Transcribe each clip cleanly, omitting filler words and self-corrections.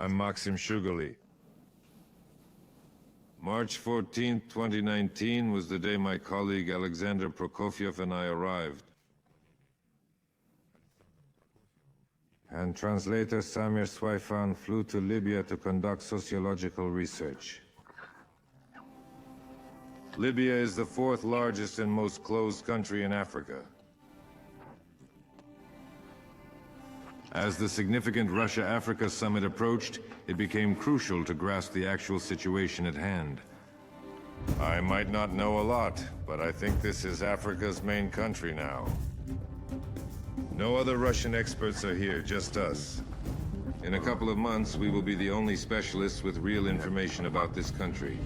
I'm Maxim Shugaley. March 14, 2019 was the day my colleague Alexander Prokofiev and I arrived. And translator Samir Sueifan flew to Libya to conduct sociological research. Libya is the fourth largest and most closed country in Africa. As the significant Russia-Africa summit approached, it became crucial to grasp the actual situation at hand. I might not know a lot, but I think this is Africa's main country now. No other Russian experts are here, just us. In a couple of months, we will be the only specialists with real information about this country.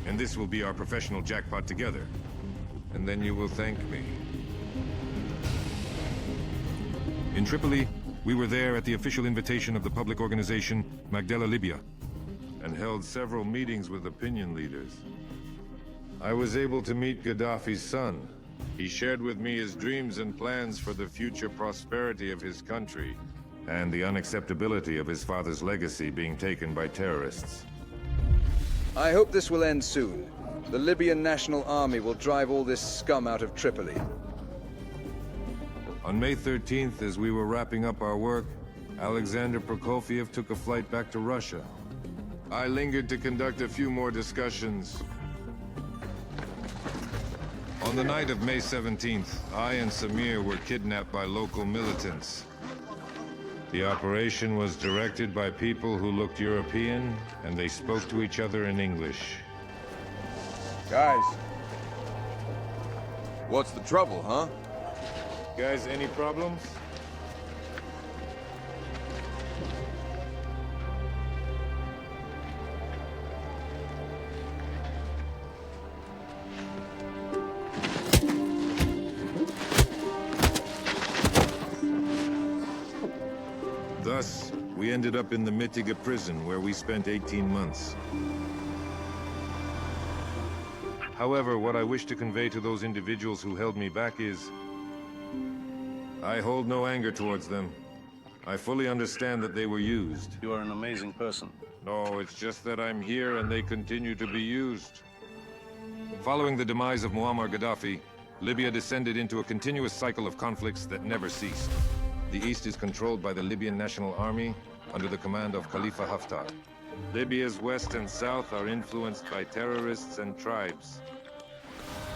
And this will be our professional jackpot together. And then you will thank me. In Tripoli, we were there at the official invitation of the public organization, Magdala Libya, and held several meetings with opinion leaders. I was able to meet Gaddafi's son. He shared with me his dreams and plans for the future prosperity of his country, and the unacceptability of his father's legacy being taken by terrorists. I hope this will end soon. The Libyan National Army will drive all this scum out of Tripoli. On May 13th, as we were wrapping up our work, Alexander Prokofiev took a flight back to Russia. I lingered to conduct a few more discussions. On the night of May 17th, I and Samir were kidnapped by local militants. The operation was directed by people who looked European, and they spoke to each other in English. Guys, what's the trouble, huh? Guys, any problems? Thus, we ended up in the Mitiga prison, where we spent 18 months. However, what I wish to convey to those individuals who held me back is, I hold no anger towards them. I fully understand that they were used. You are an amazing person. No, it's just that I'm here and they continue to be used. Following the demise of Muammar Gaddafi, Libya descended into a continuous cycle of conflicts that never ceased. The east is controlled by the Libyan National Army under the command of Khalifa Haftar. Libya's west and south are influenced by terrorists and tribes.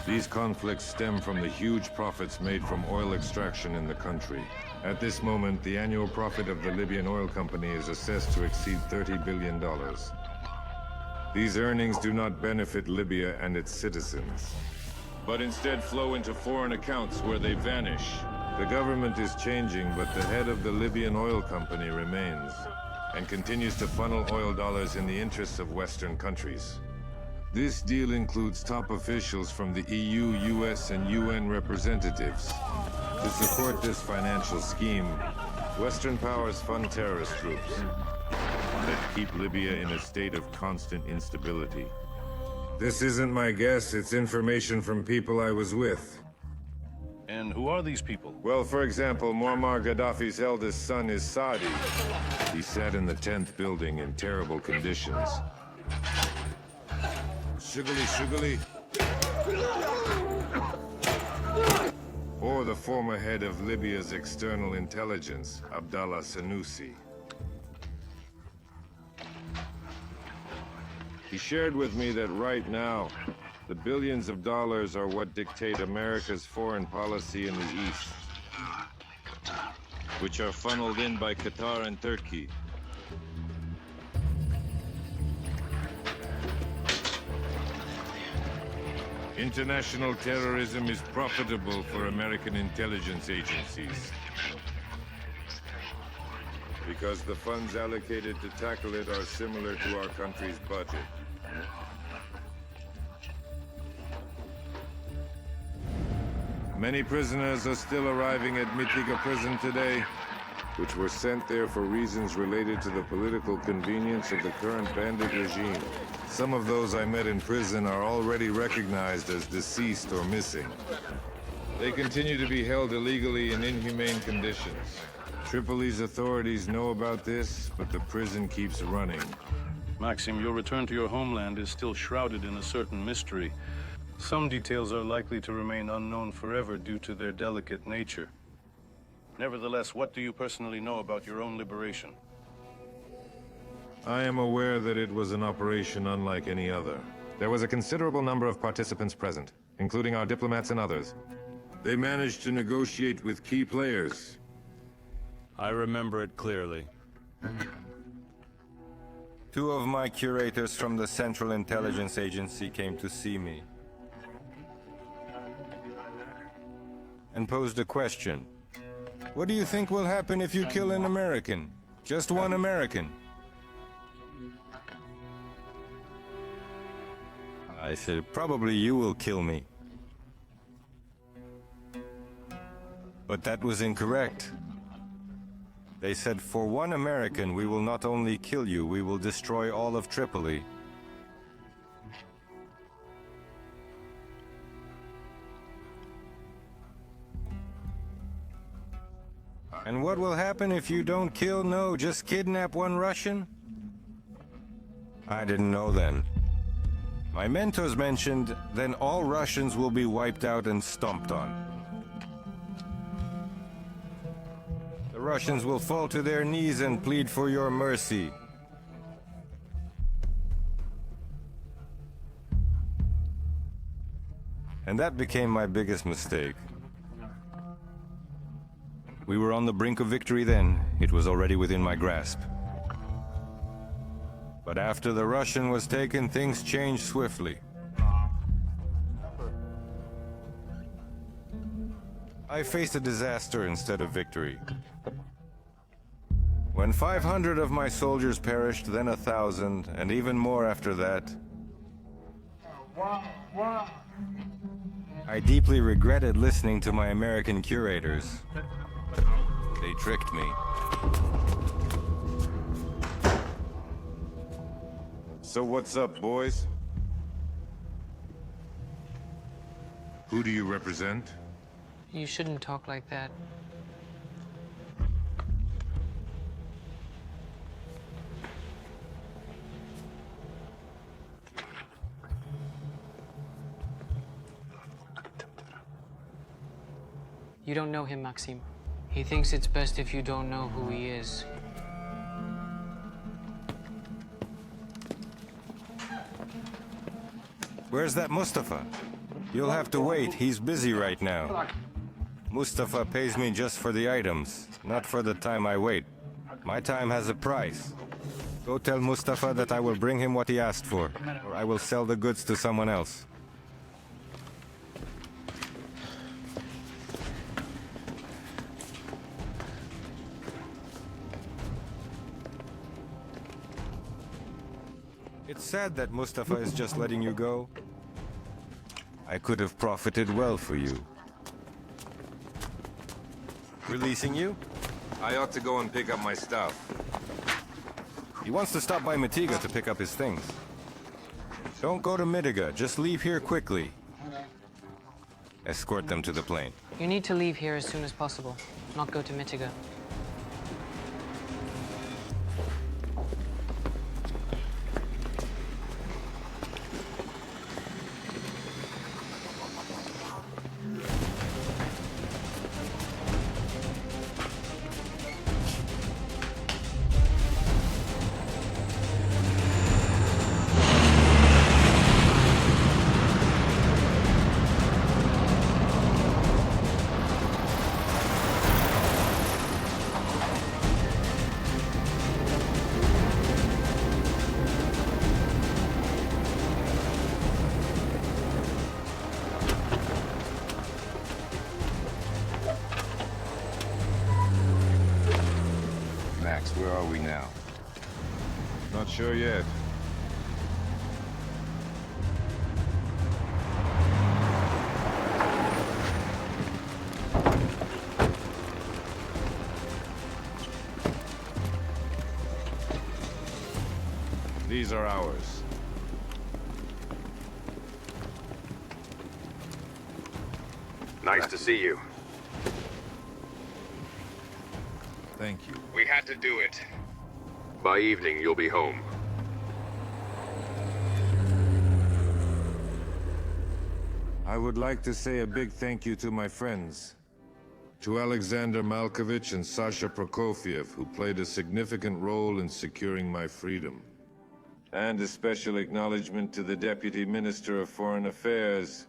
These conflicts stem from the huge profits made from oil extraction in the country. At this moment, the annual profit of the Libyan oil company is assessed to exceed $30 billion. These earnings do not benefit Libya and its citizens, but instead flow into foreign accounts where they vanish. The government is changing, but the head of the Libyan oil company remains, and continues to funnel oil dollars in the interests of Western countries. This deal includes top officials from the EU, US, and UN representatives. To support this financial scheme, Western powers fund terrorist groups that keep Libya in a state of constant instability. This isn't my guess, it's information from people I was with. And who are these people? Well, for example, Muammar Gaddafi's eldest son is Saadi. He sat in the 10th building in terrible conditions. Shugaley. Or the former head of Libya's external intelligence, Abdallah Senussi. He shared with me that right now, the billions of dollars are what dictate America's foreign policy in the East, which are funneled in by Qatar and Turkey. International terrorism is profitable for American intelligence agencies, because the funds allocated to tackle it are similar to our country's budget. Many prisoners are still arriving at Mitiga prison today, which were sent there for reasons related to the political convenience of the current bandit regime. Some of those I met in prison are already recognized as deceased or missing. They continue to be held illegally in inhumane conditions. Tripoli's authorities know about this, but the prison keeps running. Maxim, your return to your homeland is still shrouded in a certain mystery. Some details are likely to remain unknown forever due to their delicate nature. Nevertheless, what do you personally know about your own liberation? I am aware that it was an operation unlike any other. There was a considerable number of participants present, including our diplomats and others. They managed to negotiate with key players. I remember it clearly. Two of my curators from the Central Intelligence Agency came to see me and posed a question. What do you think will happen if you kill an American? Just one American? I said, probably you will kill me. But that was incorrect. They said, for one American, we will not only kill you, we will destroy all of Tripoli. And what will happen if you don't kill, no, just kidnap one Russian? I didn't know then. My mentors mentioned, then all Russians will be wiped out and stomped on. The Russians will fall to their knees and plead for your mercy. And that became my biggest mistake. We were on the brink of victory then. It was already within my grasp. But after the Russian was taken, things changed swiftly. I faced a disaster instead of victory. When 500 of my soldiers perished, then 1,000, and even more after that, I deeply regretted listening to my American curators. They tricked me. So what's up, boys? Who do you represent? You shouldn't talk like that. You don't know him, Maxim. He thinks it's best if you don't know who he is. Where's that Mustafa? You'll have to wait. He's busy right now. Mustafa pays me just for the items, not for the time I wait. My time has a price. Go tell Mustafa that I will bring him what he asked for, or I will sell the goods to someone else. It's sad that Mustafa is just letting you go. I could have profited well for you. Releasing you? I ought to go and pick up my stuff. He wants to stop by Mitiga to pick up his things. Don't go to Mitiga, just leave here quickly. Escort them to the plane. You need to leave here as soon as possible, not go to Mitiga. Max, where are we now? Not sure yet. These are ours. Nice to see you. Thank you. We had to do it. By evening, you'll be home. I would like to say a big thank you to my friends. To Alexander Malkovich and Sasha Prokofiev, who played a significant role in securing my freedom. And a special acknowledgement to the Deputy Minister of Foreign Affairs,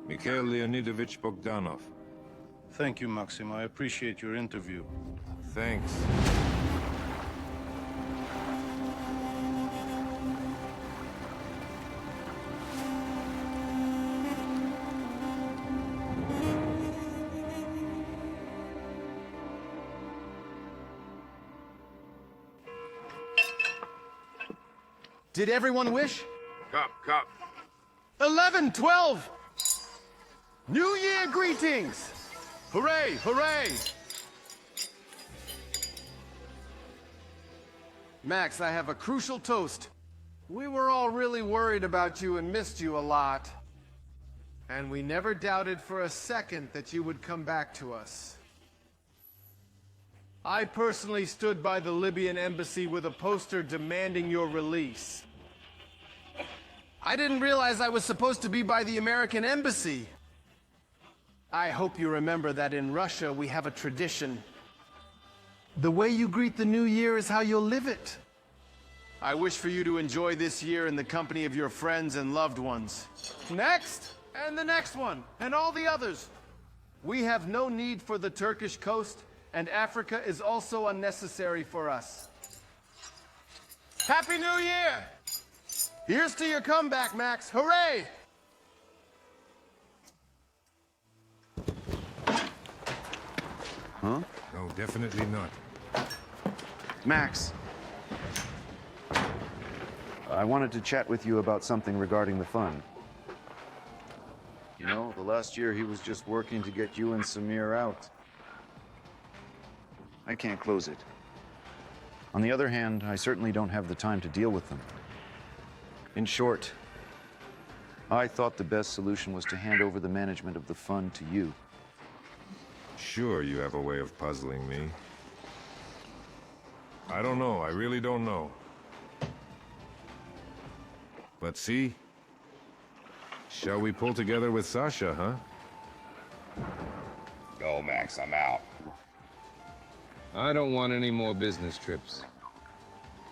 Mikhail Leonidovich Bogdanov. Thank you, Maxim. I appreciate your interview. Thanks. Did everyone wish? Cop. 11, 12! New Year greetings! Hooray, hooray! Max, I have a crucial toast. We were all really worried about you and missed you a lot. And we never doubted for a second that you would come back to us. I personally stood by the Libyan embassy with a poster demanding your release. I didn't realize I was supposed to be by the American embassy. I hope you remember that in Russia we have a tradition. The way you greet the new year is how you'll live it. I wish for you to enjoy this year in the company of your friends and loved ones. Next, and the next one, and all the others. We have no need for the Turkish coast, and Africa is also unnecessary for us. Happy New Year! Here's to your comeback, Max. Hooray! Huh? No, definitely not. Max, I wanted to chat with you about something regarding the fund. You know, the last year he was just working to get you and Samir out. I can't close it. On the other hand, I certainly don't have the time to deal with them. In short, I thought the best solution was to hand over the management of the fund to you. Sure, you have a way of puzzling me. I don't know, I really don't know. But see? Shall we pull together with Sasha, huh? Go, Max, I'm out. I don't want any more business trips.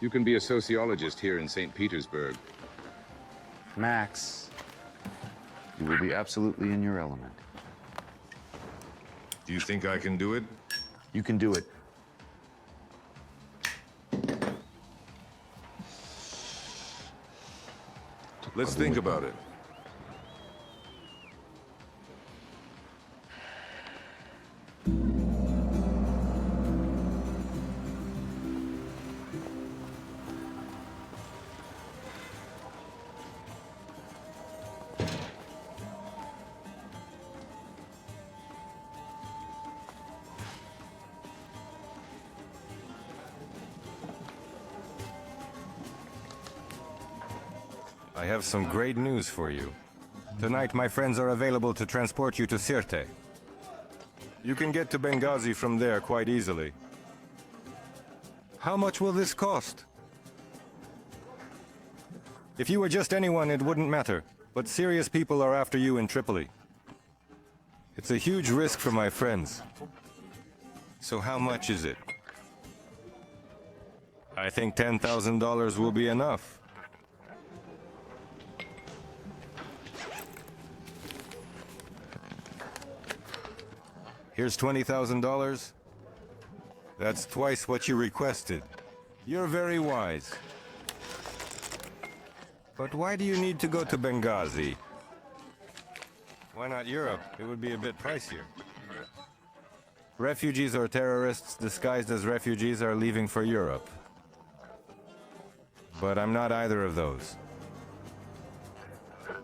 You can be a sociologist here in St. Petersburg. Max, you will be absolutely in your element. Do you think I can do it? You can do it. Let's think about it. I have some great news for you. Tonight, my friends are available to transport you to Sirte. You can get to Benghazi from there quite easily. How much will this cost? If you were just anyone, it wouldn't matter. But serious people are after you in Tripoli. It's a huge risk for my friends. So how much is it? I think $10,000 will be enough. Here's $20,000. That's twice what you requested. You're very wise. But why do you need to go to Benghazi? Why not Europe? It would be a bit pricier. Refugees or terrorists disguised as refugees are leaving for Europe. But I'm not either of those.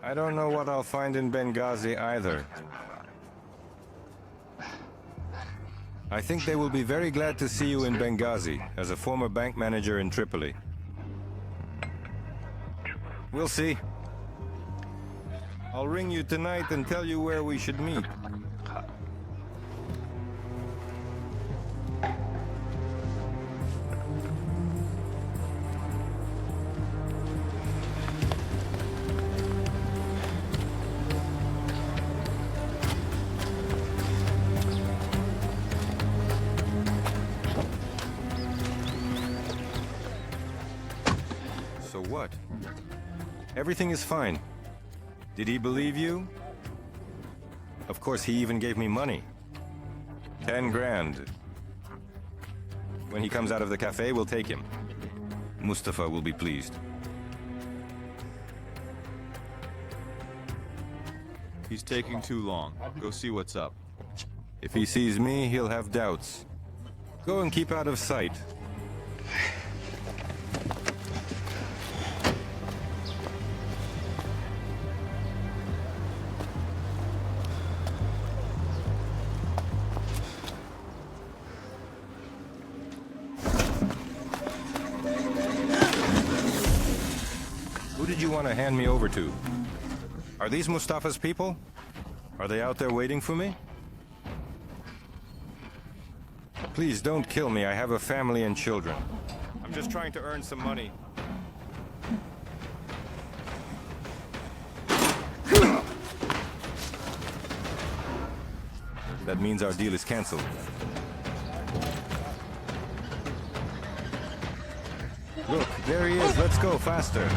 I don't know what I'll find in Benghazi either. I think they will be very glad to see you in Benghazi, as a former bank manager in Tripoli. We'll see. I'll ring you tonight and tell you where we should meet. Everything is fine. Did he believe you? Of course, he even gave me money. 10 grand. When he comes out of the cafe, we'll take him. Mustafa will be pleased. He's taking too long. Go see what's up. If he sees me, he'll have doubts. Go and keep out of sight. Who did you want to hand me over to? Are these Mustafa's people? Are they out there waiting for me? Please don't kill me. I have a family and children. I'm just trying to earn some money. That means our deal is canceled. Look, there he is. Let's go faster.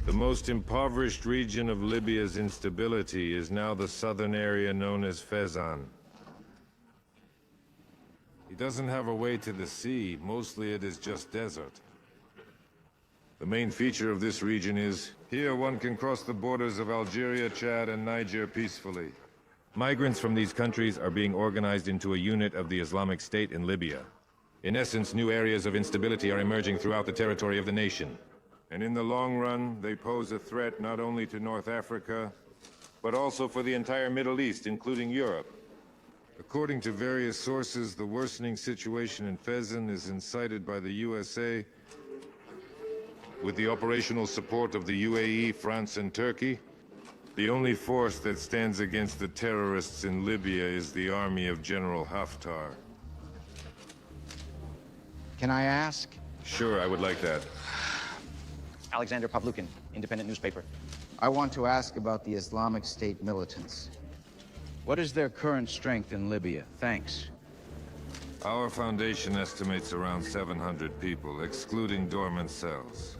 The most impoverished region of Libya's instability is now the southern area known as Fezzan. He doesn't have a way to the sea. Mostly it is just desert. The main feature of this region is, here one can cross the borders of Algeria, Chad, and Niger peacefully. Migrants from these countries are being organized into a unit of the Islamic State in Libya. In essence, new areas of instability are emerging throughout the territory of the nation. And in the long run, they pose a threat not only to North Africa, but also for the entire Middle East, including Europe. According to various sources, the worsening situation in Fezzan is incited by the USA with the operational support of the UAE, France, and Turkey. The only force that stands against the terrorists in Libya is the army of General Haftar. Can I ask? Sure, I would like that. Alexander Pavlukin, independent newspaper. I want to ask about the Islamic State militants. What is their current strength in Libya? Thanks. Our foundation estimates around 700 people, excluding dormant cells.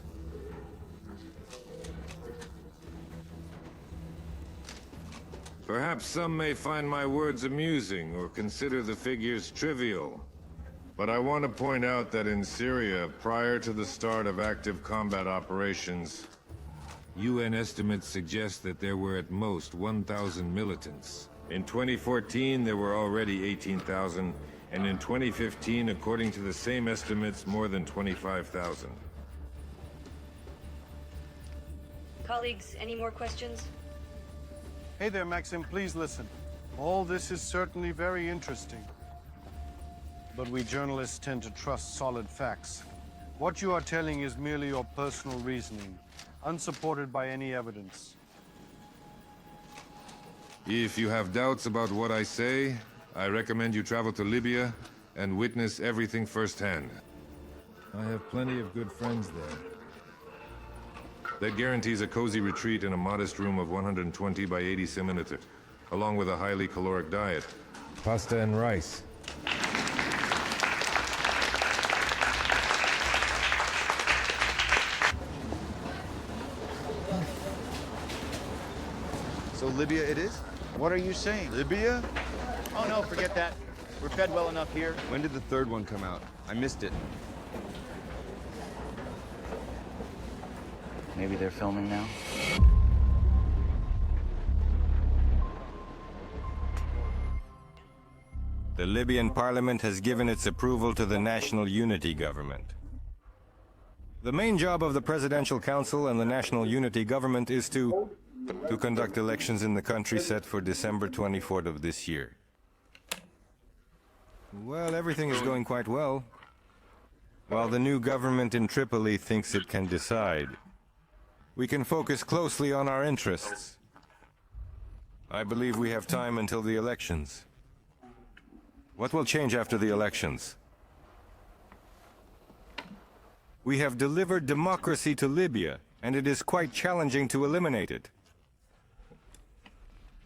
Perhaps some may find my words amusing or consider the figures trivial. But I want to point out that in Syria, prior to the start of active combat operations, UN estimates suggest that there were at most 1,000 militants. In 2014, there were already 18,000, and in 2015, according to the same estimates, more than 25,000. Colleagues, any more questions? Hey there, Maxim, please listen. All this is certainly very interesting. But we journalists tend to trust solid facts. What you are telling is merely your personal reasoning, unsupported by any evidence. If you have doubts about what I say, I recommend you travel to Libya and witness everything firsthand. I have plenty of good friends there. That guarantees a cozy retreat in a modest room of 120 by 80 centimeters, along with a highly caloric diet. Pasta and rice. So Libya it is? What are you saying? Libya? Oh no, forget that. We're fed well enough here. When did the third one come out? I missed it. Maybe they're filming now? The Libyan parliament has given its approval to the National Unity Government. The main job of the Presidential Council and the National Unity Government is to conduct elections in the country set for December 24th of this year. Well, everything is going quite well, while the new government in Tripoli thinks it can decide. We can focus closely on our interests. I believe we have time until the elections. What will change after the elections? We have delivered democracy to Libya, and it is quite challenging to eliminate it.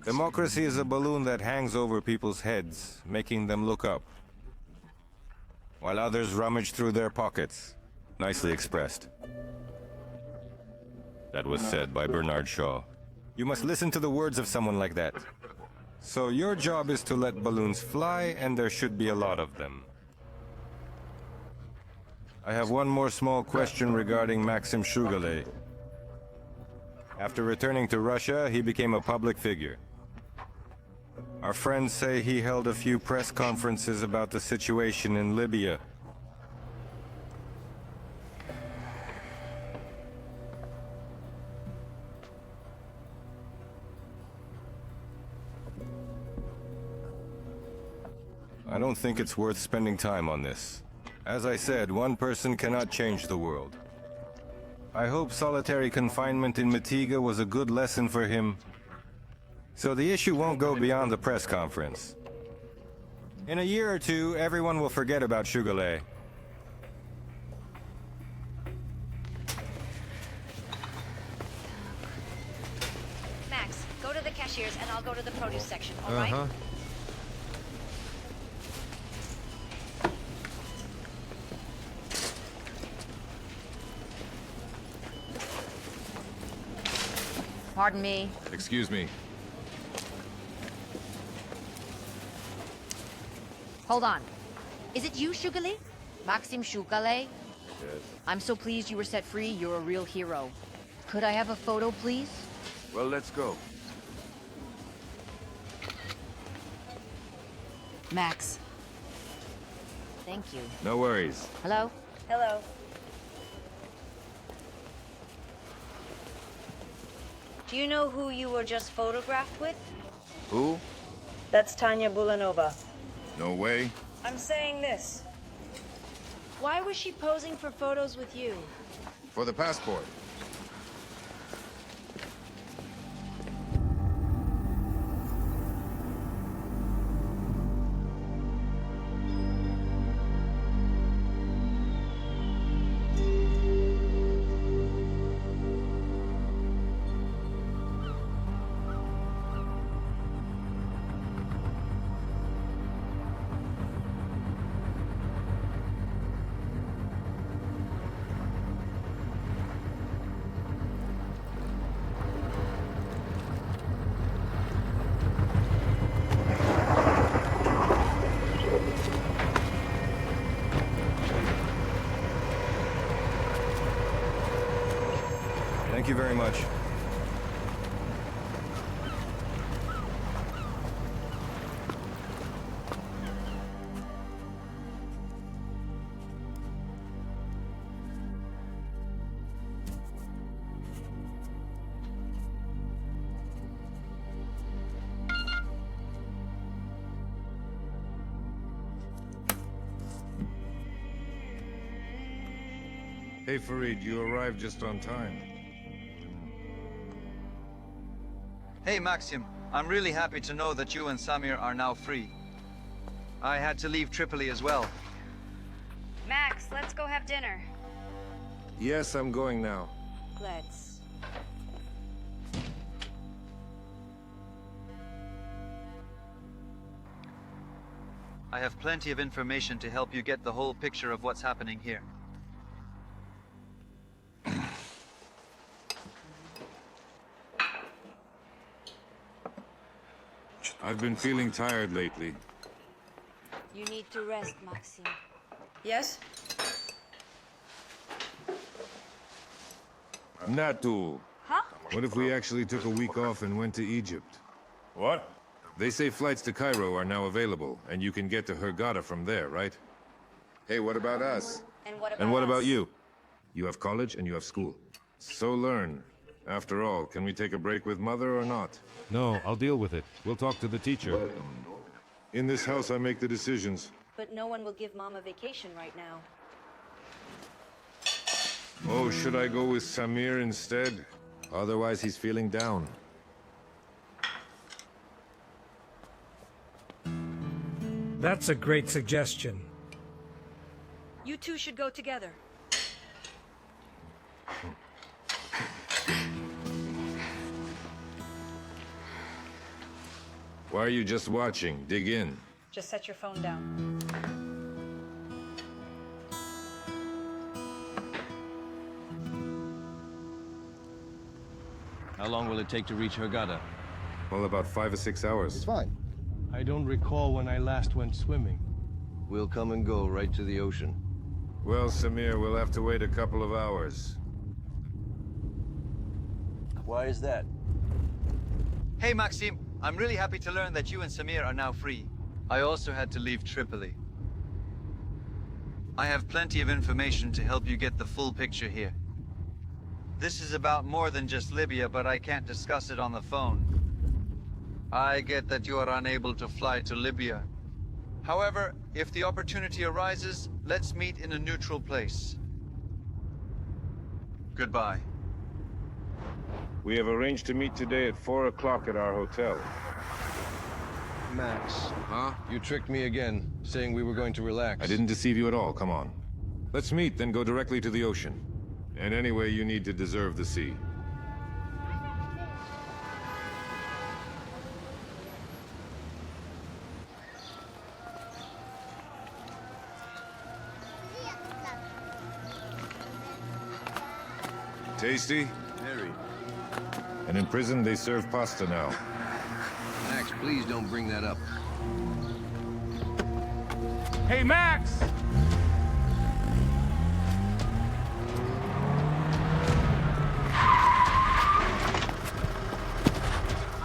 Democracy is a balloon that hangs over people's heads, making them look up, while others rummage through their pockets. Nicely expressed. That was said by Bernard Shaw. You must listen to the words of someone like that. So your job is to let balloons fly, and there should be a lot of them. I have one more small question regarding Maxim Shugaley. After returning to Russia, he became a public figure. Our friends say he held a few press conferences about the situation in Libya. I don't think it's worth spending time on this. As I said, one person cannot change the world. I hope solitary confinement in Mitiga was a good lesson for him, so the issue won't go beyond the press conference. In a year or two, everyone will forget about Shugaley. Max, go to the cashiers and I'll go to the produce section, all right? Pardon me. Excuse me. Hold on. Is it you, Shugaley? Maxim Shugaley? Yes. I'm so pleased you were set free. You're a real hero. Could I have a photo, please? Well, let's go. Max. Thank you. No worries. Hello? Hello. Do you know who you were just photographed with? Who? That's Tanya Bulanova. No way. I'm saying this. Why was she posing for photos with you? For the passport. Thank you very much. Hey, Farid, you arrived just on time. Hey, Maxim. I'm really happy to know that you and Samir are now free. I had to leave Tripoli as well. Max, let's go have dinner. Yes, I'm going now. Let's. I have plenty of information to help you get the whole picture of what's happening here. I've been feeling tired lately. You need to rest, Maxim. Yes? Natu. Huh? What if we actually took a week off and went to Egypt? What? They say flights to Cairo are now available, and you can get to Hurghada from there, right? Hey, what about us? And what about you? You have college and you have school. So learn. After all, can we take a break with Mother or not? No, I'll deal with it. We'll talk to the teacher. In this house, I make the decisions. But no one will give Mom a vacation right now. Oh, should I go with Samir instead? Otherwise, he's feeling down. That's a great suggestion. You two should go together. Why are you just watching? Dig in. Just set your phone down. How long will it take to reach Hurghada? Well, about 5 or 6 hours. It's fine. I don't recall when I last went swimming. We'll come and go right to the ocean. Well, Samir, we'll have to wait a couple of hours. Why is that? Hey, Maxim. I'm really happy to learn that you and Samir are now free. I also had to leave Tripoli. I have plenty of information to help you get the full picture here. This is about more than just Libya, but I can't discuss it on the phone. I get that you are unable to fly to Libya. However, if the opportunity arises, let's meet in a neutral place. Goodbye. We have arranged to meet today at 4 o'clock at our hotel. Max. Huh? You tricked me again, saying we were going to relax. I didn't deceive you at all, come on. Let's meet, then go directly to the ocean. And anyway, you need to deserve the sea. Tasty? Very. And in prison, they serve pasta now. Max, please don't bring that up. Hey, Max!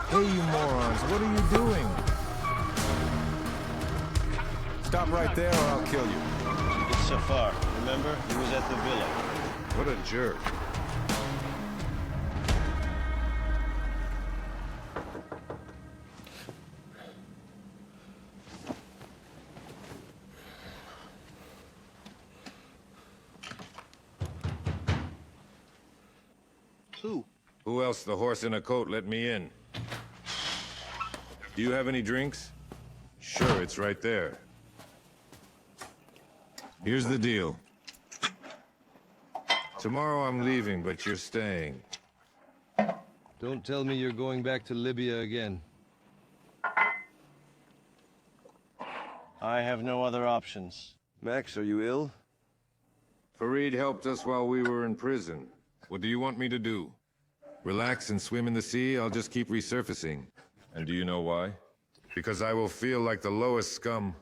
Hey, you morons, what are you doing? Stop right there or I'll kill you. It's Safar, remember? He was at the villa. What a jerk. Who else? The horse in a coat let me in. Do you have any drinks? Sure, it's right there. Here's the deal. Tomorrow I'm leaving, but you're staying. Don't tell me you're going back to Libya again. I have no other options. Max, are you ill? Farid helped us while we were in prison. What do you want me to do? Relax and swim in the sea? I'll just keep resurfacing. And do you know why? Because I will feel like the lowest scum.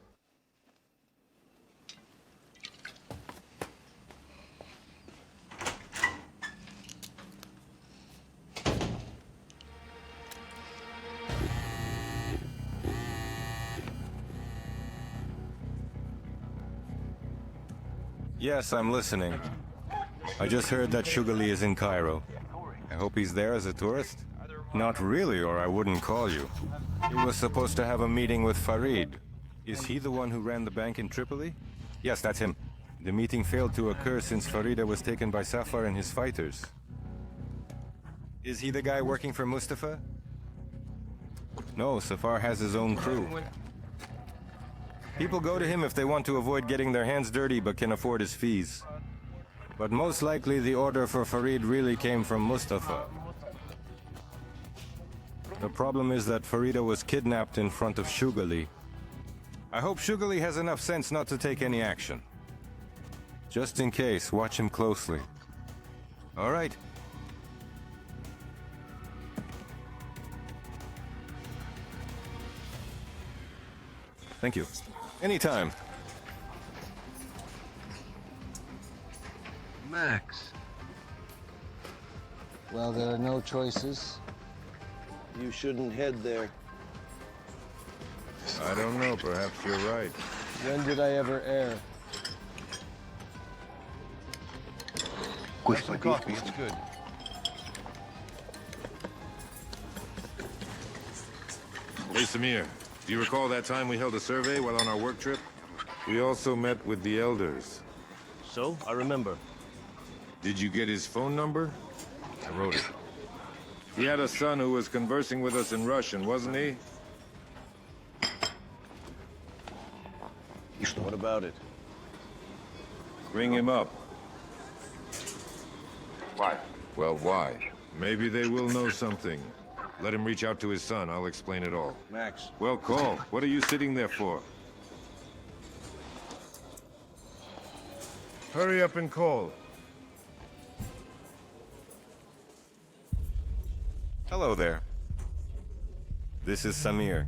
Yes, I'm listening. I just heard that Shugaley is in Cairo. I hope he's there as a tourist? Not really, or I wouldn't call you. He was supposed to have a meeting with Farid. Is he the one who ran the bank in Tripoli? Yes, that's him. The meeting failed to occur since Farida was taken by Safar and his fighters. Is he the guy working for Mustafa? No, Safar has his own crew. People go to him if they want to avoid getting their hands dirty but can afford his fees. But most likely the order for Farid really came from Mustafa. The problem is that Farida was kidnapped in front of Shugaley. I hope Shugaley has enough sense not to take any action. Just in case, watch him closely. All right. Thank you. Anytime. Max. Well, there are no choices. You shouldn't head there. I don't know, perhaps you're right. When did I ever err? Have some coffee, it's good. Hey, Samir, do you recall that time we held a survey while on our work trip? We also met with the elders. So, I remember. Did you get his phone number? I wrote it. He had a son who was conversing with us in Russian, wasn't he? What about it? Ring him up. Why? Well, why? Maybe they will know something. Let him reach out to his son. I'll explain it all. Max. Well, call. What are you sitting there for? Hurry up and call. Hello there. This is Samir.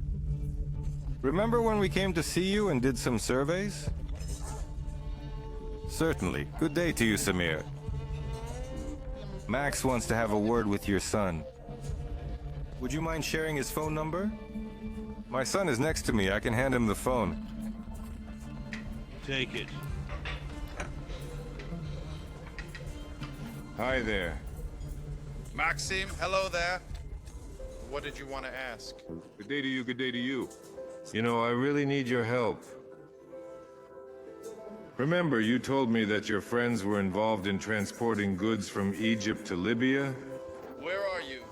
Remember when we came to see you and did some surveys? Certainly. Good day to you, Samir. Max wants to have a word with your son. Would you mind sharing his phone number? My son is next to me. I can hand him the phone. Take it. Hi there. Maxim, hello there. What did you want to ask? Good day to you, good day to you. You know, I really need your help. Remember, you told me that your friends were involved in transporting goods from Egypt to Libya? Where are you?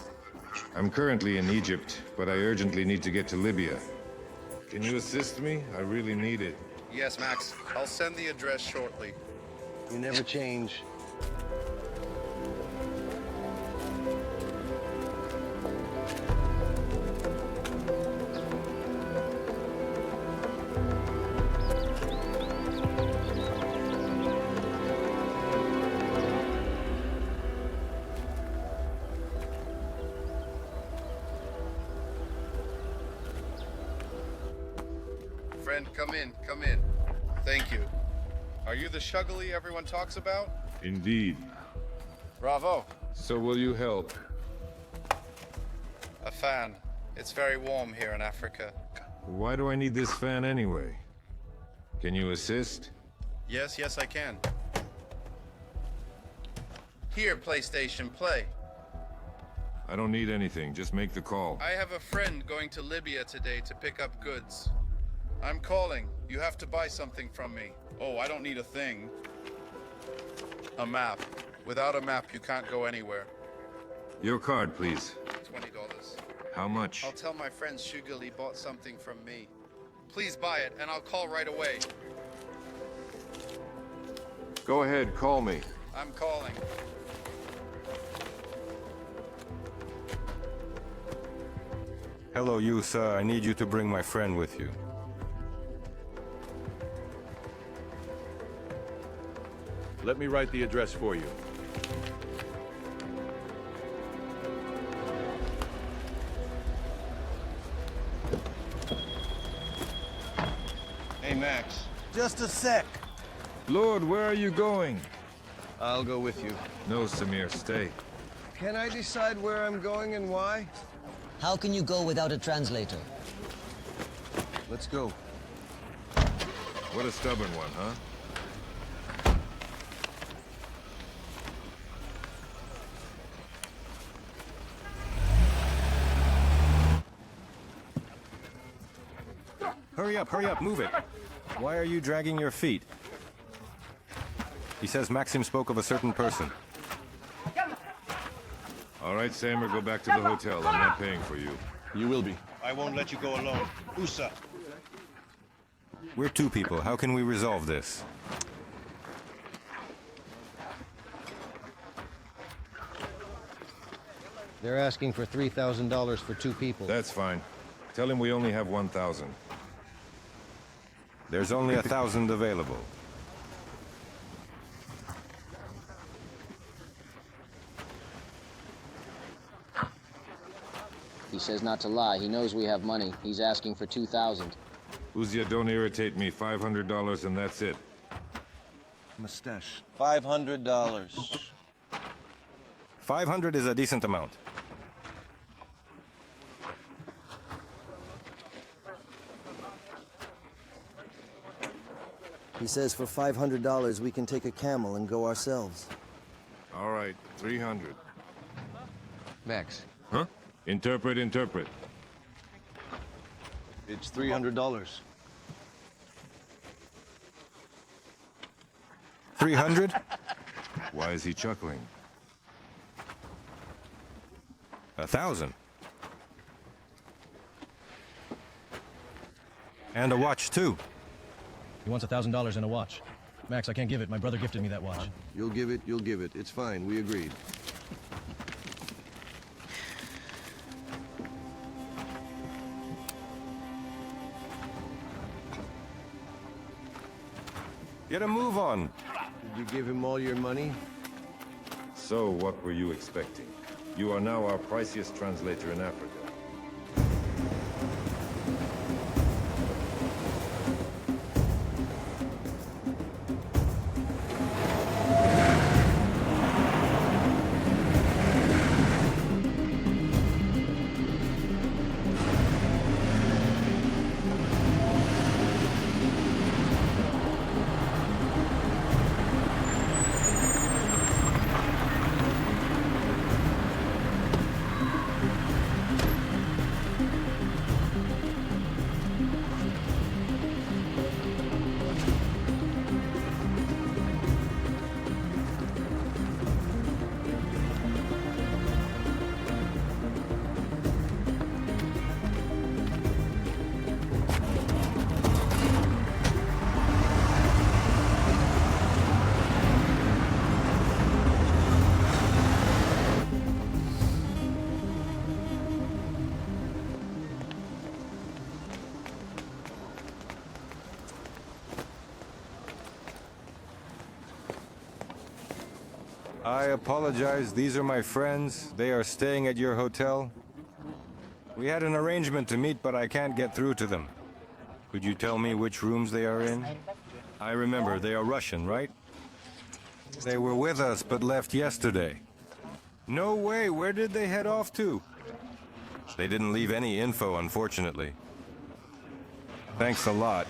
I'm currently in Egypt, but I urgently need to get to Libya. Can you assist me? I really need it. Yes, Max. I'll send the address shortly. You never change. Friend, come in, come in. Thank you. Are you the Shugaley everyone talks about? Indeed. Bravo. So will you help? A fan. It's very warm here in Africa. Why do I need this fan anyway? Can you assist? Yes, yes, I can. Here, PlayStation, play. I don't need anything, just make the call. I have a friend going to Libya today to pick up goods. I'm calling. You have to buy something from me. Oh, I don't need a thing. A map. Without a map, you can't go anywhere. Your card, please. $20. How much? I'll tell my friend Shugaley bought something from me. Please buy it, and I'll call right away. Go ahead, call me. I'm calling. Hello, you, sir. I need you to bring my friend with you. Let me write the address for you. Hey, Max. Just a sec. Lord, where are you going? I'll go with you. No, Samir, stay. Can I decide where I'm going and why? How can you go without a translator? Let's go. What a stubborn one, huh? Hurry up, move it. Why are you dragging your feet? He says Maxim spoke of a certain person. All right, Samer, go back to the hotel. I'm not paying for you. You will be. I won't let you go alone. Usa. We're two people. How can we resolve this? They're asking for $3,000 for two people. That's fine. Tell him we only have 1,000. There's only 1,000 available. He says not to lie. He knows we have money. He's asking for 2,000. Uzia, don't irritate me. $500 and that's it. Mustache. $500. 500 is a decent amount. He says for $500 we can take a camel and go ourselves. All right, 300. Max. Huh? Interpret. It's $300. 300? Why is he chuckling? 1,000. And a watch, too. He wants $1,000 and a watch. Max, I can't give it. My brother gifted me that watch. You'll give it, you'll give it. It's fine, we agreed. Get a move on. Did you give him all your money? So, what were you expecting? You are now our priciest translator in Africa. I apologize. These are my friends. They are staying at your hotel. We had an arrangement to meet, but I can't get through to them. Could you tell me which rooms they are in? I remember. They are Russian, right? They were with us, but left yesterday. No way. Where did they head off to? They didn't leave any info, unfortunately. Thanks a lot.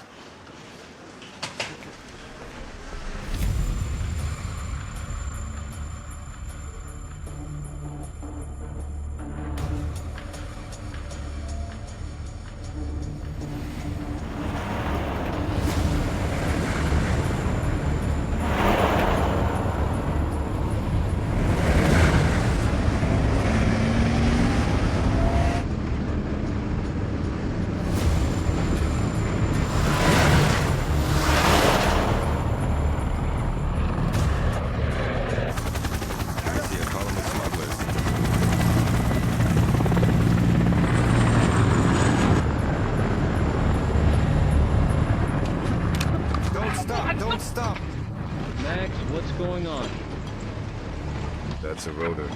That's a rotor.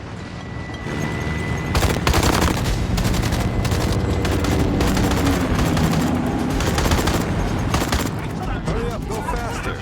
Hurry up, go faster.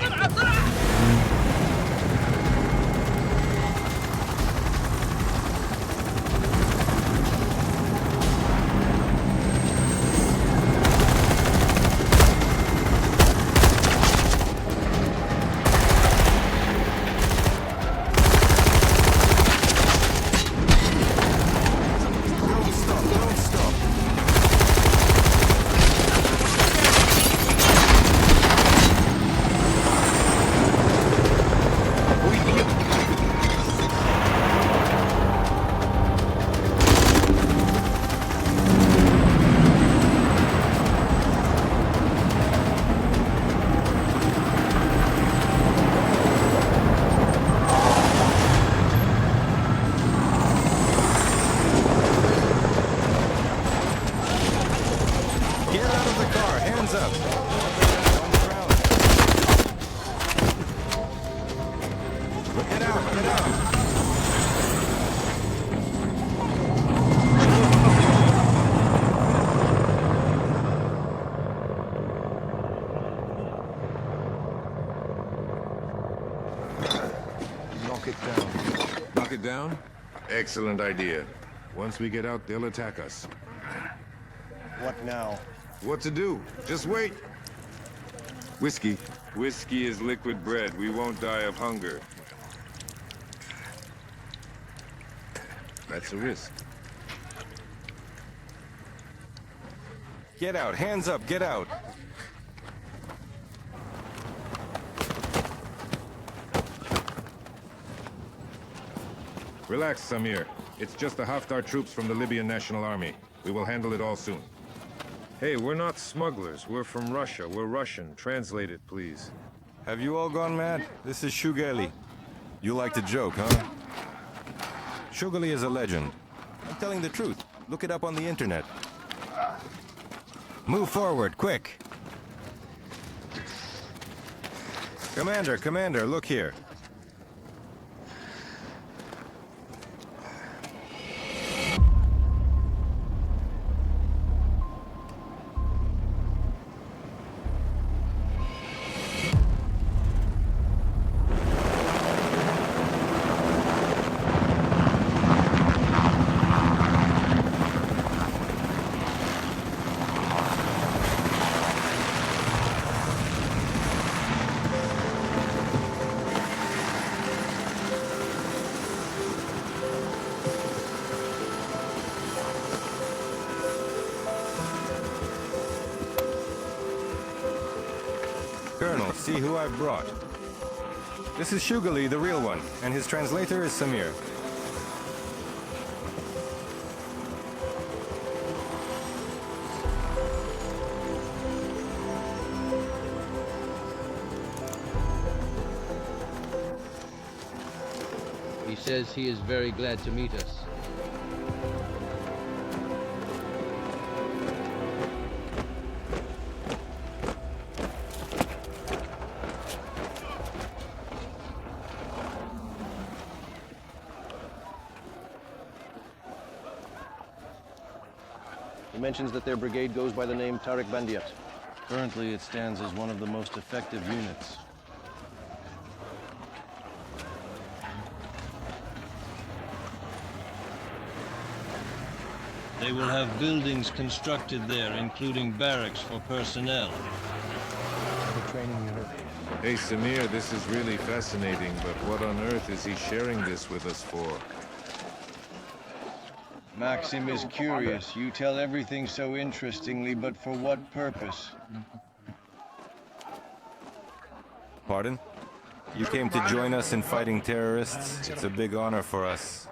Down? Excellent idea. Once we get out, they'll attack us. What now? What to do? Just wait. Whiskey. Whiskey is liquid bread. We won't die of hunger. That's a risk. Get out. Hands up. Get out. Relax, Samir. It's just the Haftar troops from the Libyan National Army. We will handle it all soon. Hey, we're not smugglers. We're from Russia. We're Russian. Translate it, please. Have you all gone mad? This is Shugaley. You like to joke, huh? Shugaley is a legend. I'm telling the truth. Look it up on the internet. Move forward, quick! Commander, look here. Colonel, see who I've brought. This is Shugaley, the real one, and his translator is Samir. He says he is very glad to meet us. He mentions that their brigade goes by the name Tariq Bandiat. Currently, it stands as one of the most effective units. They will have buildings constructed there, including barracks for personnel. The training unit. Hey, Samir, this is really fascinating, but what on earth is he sharing this with us for? Maxim is curious. You tell everything so interestingly, but for what purpose? Pardon? You came to join us in fighting terrorists? It's a big honor for us.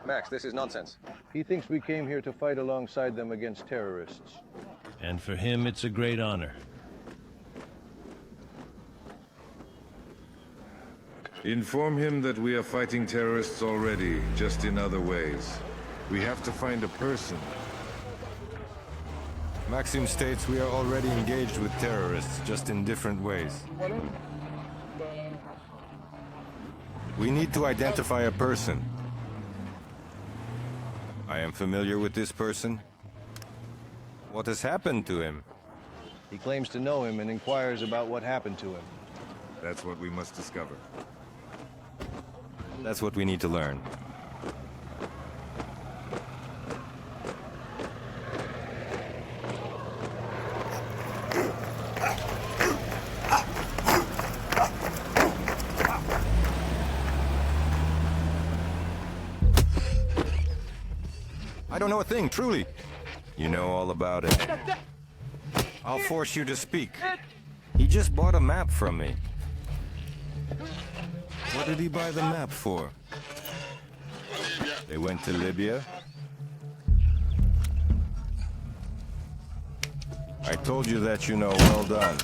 Max, this is nonsense. He thinks we came here to fight alongside them against terrorists. And for him, it's a great honor. Inform him that we are fighting terrorists already, just in other ways. We have to find a person. Maxim states we are already engaged with terrorists, just in different ways. We need to identify a person. I am familiar with this person. What has happened to him? He claims to know him and inquires about what happened to him. That's what we must discover. That's what we need to learn. I don't know a thing, truly. You know all about it. I'll force you to speak. He just bought a map from me. What did he buy the map for? They went to Libya? I told you that, you know. Well done.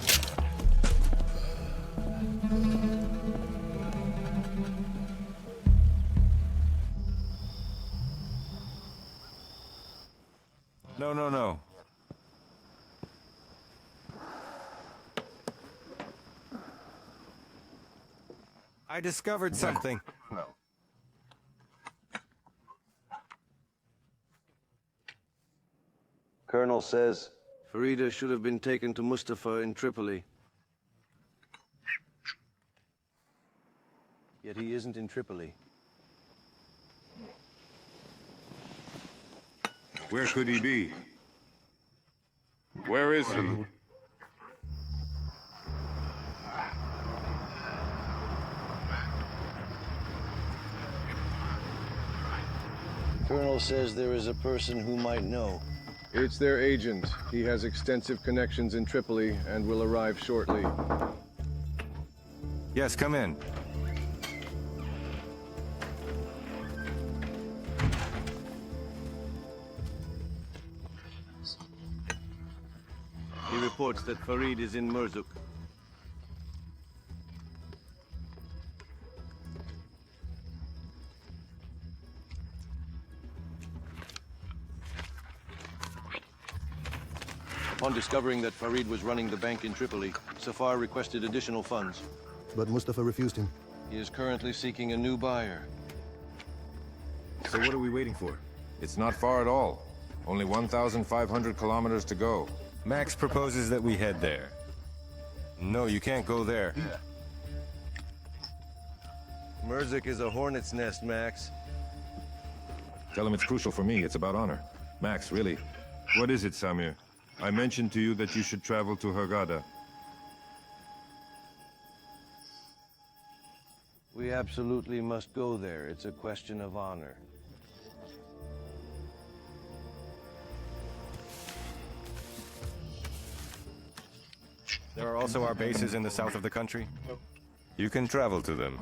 No. I discovered something. No. Colonel says Farida should have been taken to Mustafa in Tripoli. Yet he isn't in Tripoli. Where could he be? Where is he? Colonel says there is a person who might know. It's their agent. He has extensive connections in Tripoli and will arrive shortly. Yes, come in. reports that Farid is in Murzuk. Upon discovering that Farid was running the bank in Tripoli, Safar requested additional funds. But Mustafa refused him. He is currently seeking a new buyer. So what are we waiting for? It's not far at all. Only 1,500 kilometers to go. Max proposes that we head there. No, you can't go there. Murzuk is a hornet's nest, Max. Tell him it's crucial for me. It's about honor. Max, really. What is it, Samir? I mentioned to you that you should travel to Hurghada. We absolutely must go there. It's a question of honor. There are also our bases in the south of the country. You can travel to them.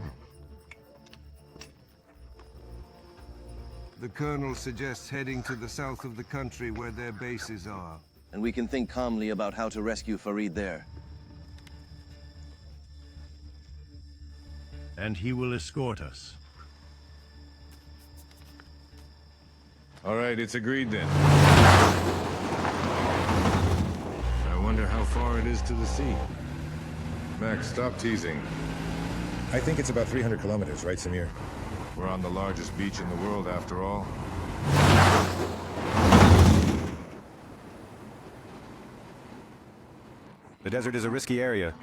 The Colonel suggests heading to the south of the country where their bases are. And we can think calmly about how to rescue Farid there. And he will escort us. All right, it's agreed then. I wonder how far it is to the sea. Max, stop teasing. I think it's about 300 kilometers, right, Samir? We're on the largest beach in the world, after all. The desert is a risky area.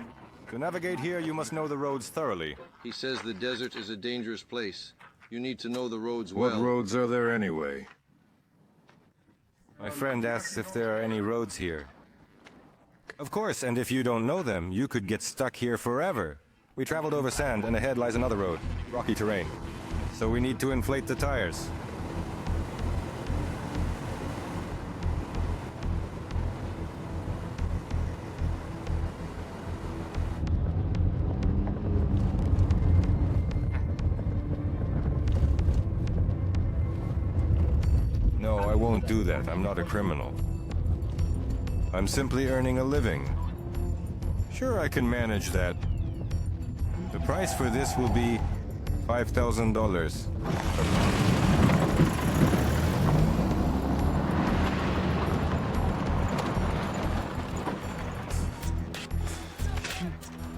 To navigate here, you must know the roads thoroughly. He says the desert is a dangerous place. You need to know the roads well. What roads are there anyway? My friend asks if there are any roads here. Of course, and if you don't know them, you could get stuck here forever. We traveled over sand, and ahead lies another road, rocky terrain. So we need to inflate the tires. No, I won't do that. I'm not a criminal. I'm simply earning a living. Sure, I can manage that. The price for this will be $5,000.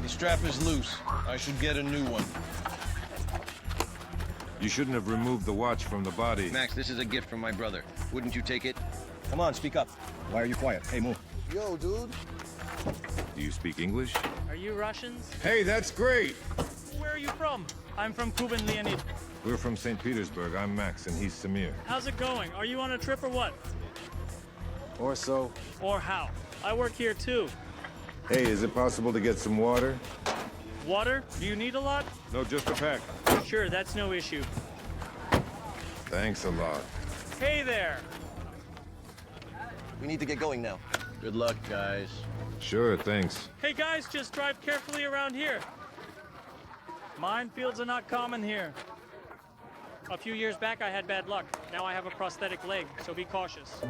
The strap is loose. I should get a new one. You shouldn't have removed the watch from the body. Max, this is a gift from my brother. Wouldn't you take it? Come on, speak up. Why are you quiet? Hey, move. Yo, dude. Do you speak English? Are you Russians? Hey, that's great! Where are you from? I'm from Kuban, Leonid. We're from St. Petersburg. I'm Max, and he's Samir. How's it going? Are you on a trip or what? Or so. Or how? I work here too. Hey, is it possible to get some water? Water? Do you need a lot? No, just a pack. Sure, that's no issue. Thanks a lot. Hey there! We need to get going now. Good luck, guys. Sure, thanks. Hey guys, just drive carefully around here. Minefields are not common here. A few years back, I had bad luck. Now I have a prosthetic leg, so be cautious.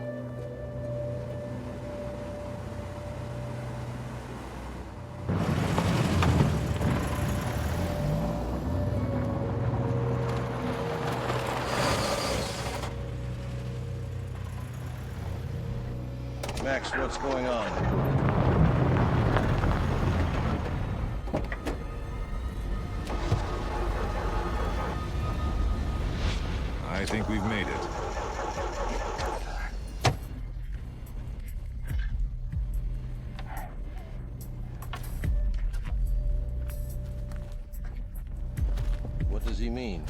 Max, what's going on? I think we've made it. What does he mean?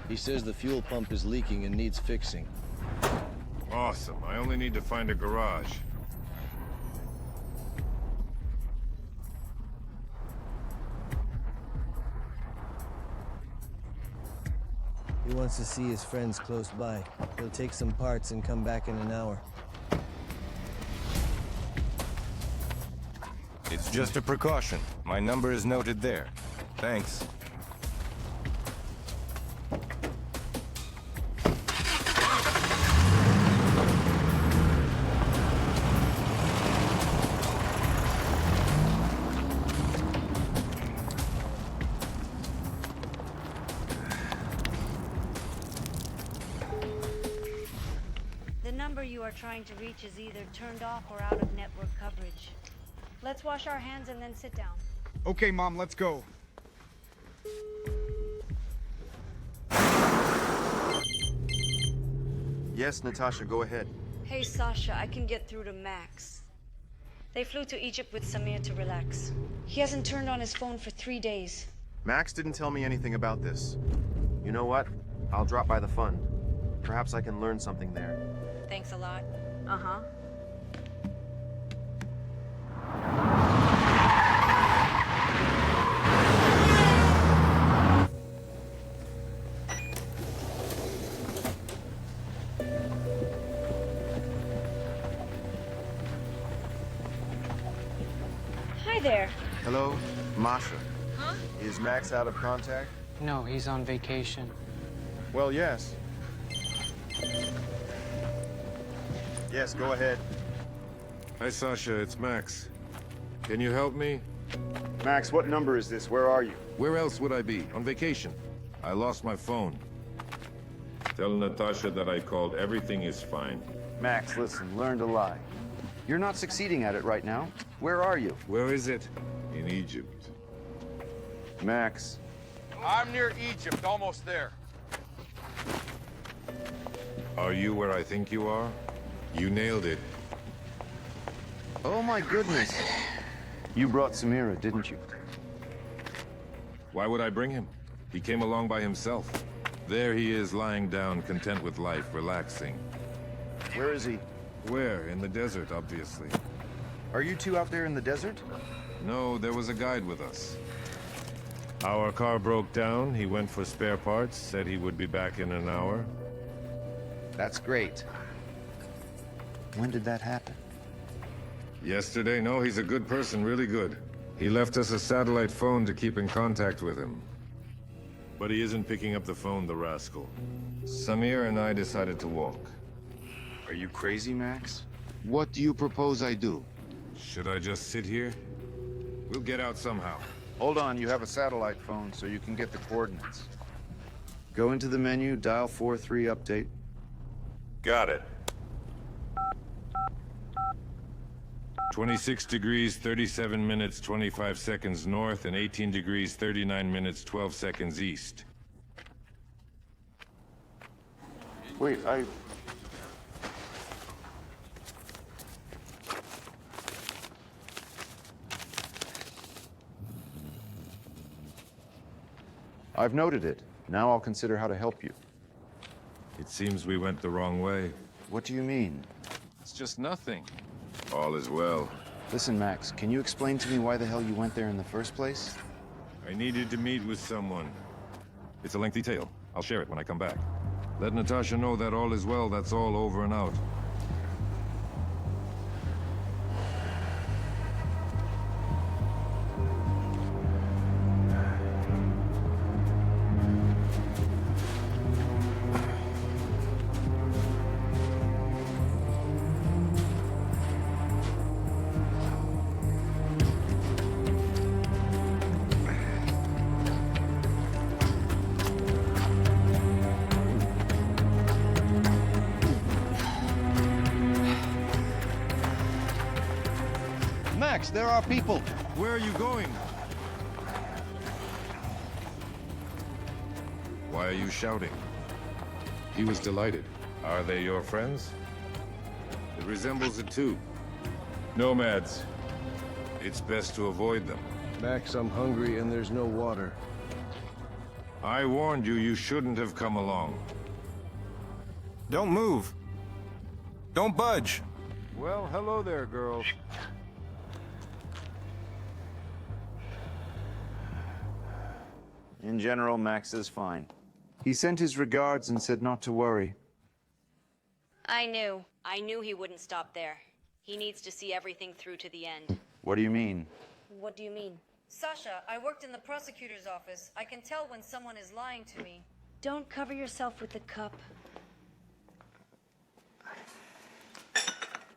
He says the fuel pump is leaking and needs fixing. Awesome. I only need to find a garage. He wants to see his friends close by. He'll take some parts and come back in an hour. It's just a precaution. My number is noted there. Thanks. number you are trying to reach is either turned off or out of network coverage. Let's wash our hands and then sit down. Okay, Mom, let's go. Yes, Natasha, go ahead. Hey, Sasha, I can get through to Max. They flew to Egypt with Samir to relax. He hasn't turned on his phone for 3 days. Max didn't tell me anything about this. You know what? I'll drop by the fund. Perhaps I can learn something there. Thanks a lot. Uh-huh. Hi there. Hello, Masha. Huh? Is Max out of contact? No, he's on vacation. Well, yes. Yes, go ahead. Hi, Sasha, it's Max. Can you help me? Max, what number is this? Where are you? Where else would I be? On vacation. I lost my phone. Tell Natasha that I called. Everything is fine. Max, listen, learn to lie. You're not succeeding at it right now. Where are you? Where is it? In Egypt. Max. I'm near Egypt, almost there. Are you where I think you are? You nailed it. Oh my goodness. You brought Samira, didn't you? Why would I bring him? He came along by himself. There he is, lying down, content with life, relaxing. Where is he? Where? In the desert, obviously. Are you two out there in the desert? No, there was a guide with us. Our car broke down. He went for spare parts, said he would be back in an hour. That's great. When did that happen? Yesterday? No, he's a good person, really good. He left us a satellite phone to keep in contact with him. But he isn't picking up the phone, the rascal. Samir and I decided to walk. Are you crazy, Max? What do you propose I do? Should I just sit here? We'll get out somehow. Hold on, you have a satellite phone, so you can get the coordinates. Go into the menu, dial 43 update. Got it. 26 degrees, 37 minutes, 25 seconds north, and 18 degrees, 39 minutes, 12 seconds east. Wait, I've noted it. Now I'll consider how to help you. It seems we went the wrong way. What do you mean? It's just nothing. All is well. Listen, Max, can you explain to me why the hell you went there in the first place? I needed to meet with someone. It's a lengthy tale. I'll share it when I come back. Let Natasha know that all is well. That's all over and out. Max, there are people. Where are you going? Why are you shouting? He was delighted. Are they your friends? It resembles it too. Nomads. It's best to avoid them. Max, I'm hungry and there's no water. I warned you, you shouldn't have come along. Don't move. Don't budge. Well, hello there, girls. In general, Max is fine. He sent his regards and said not to worry. I knew he wouldn't stop there. He needs to see everything through to the end. What do you mean? What do you mean? Sasha, I worked in the prosecutor's office. I can tell when someone is lying to me. Don't cover yourself with the cup.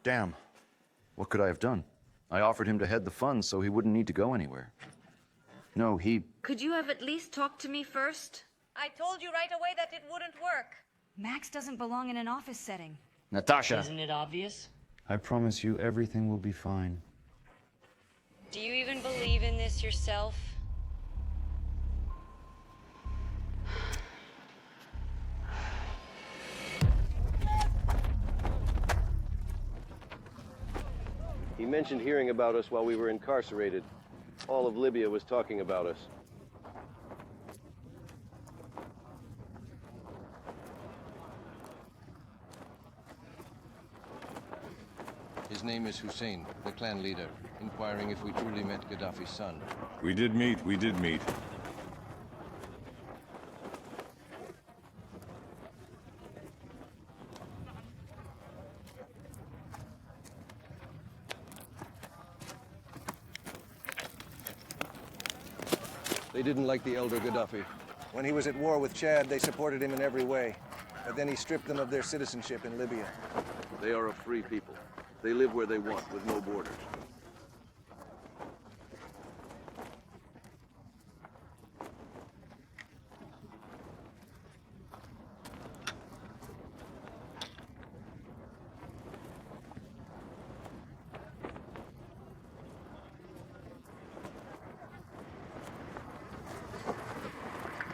Damn. What could I have done? I offered him to head the fund so he wouldn't need to go anywhere. No, he... Could you have at least talked to me first? I told you right away that it wouldn't work. Max doesn't belong in an office setting. Natasha. Isn't it obvious? I promise you everything will be fine. Do you even believe in this yourself? He mentioned hearing about us while we were incarcerated. All of Libya was talking about us. His name is Hussein, the clan leader, inquiring if we truly met Gaddafi's son. We did meet. They didn't like the elder Gaddafi. When he was at war with Chad, they supported him in every way. But then he stripped them of their citizenship in Libya. They are a free people. They live where they want, with no borders.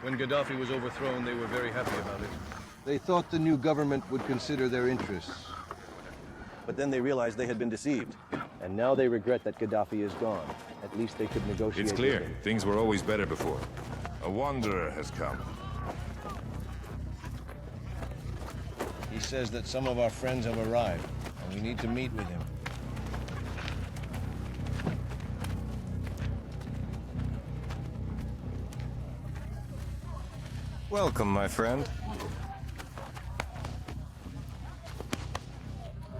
When Gaddafi was overthrown, they were very happy about it. They thought the new government would consider their interests. But then they realized they had been deceived. And now they regret that Gaddafi is gone. At least they could negotiate. It's clear. Things were always better before. A wanderer has come. He says that some of our friends have arrived, and we need to meet with him. Welcome, my friend.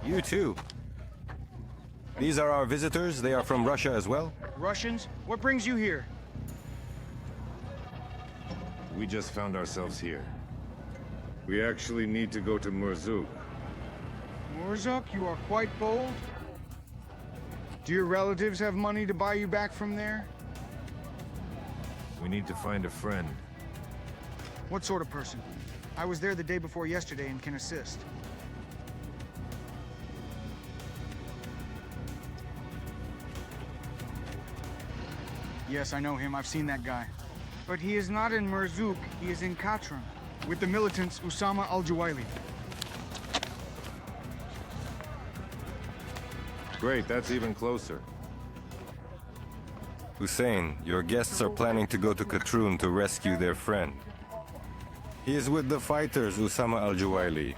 You too. These are our visitors. They are from Russia as well? Russians? What brings you here? We just found ourselves here. We actually need to go to Murzuk. Murzuk, you are quite bold. Do your relatives have money to buy you back from there? We need to find a friend. What sort of person? I was there the day before yesterday and can assist. Yes, I know him. I've seen that guy. But he is not in Murzuk. He is in Katram, with the militants Usama al-Juwaili. Great, that's even closer. Hussein, your guests are planning to go to Katrun to rescue their friend. He is with the fighters Usama al-Juwaili.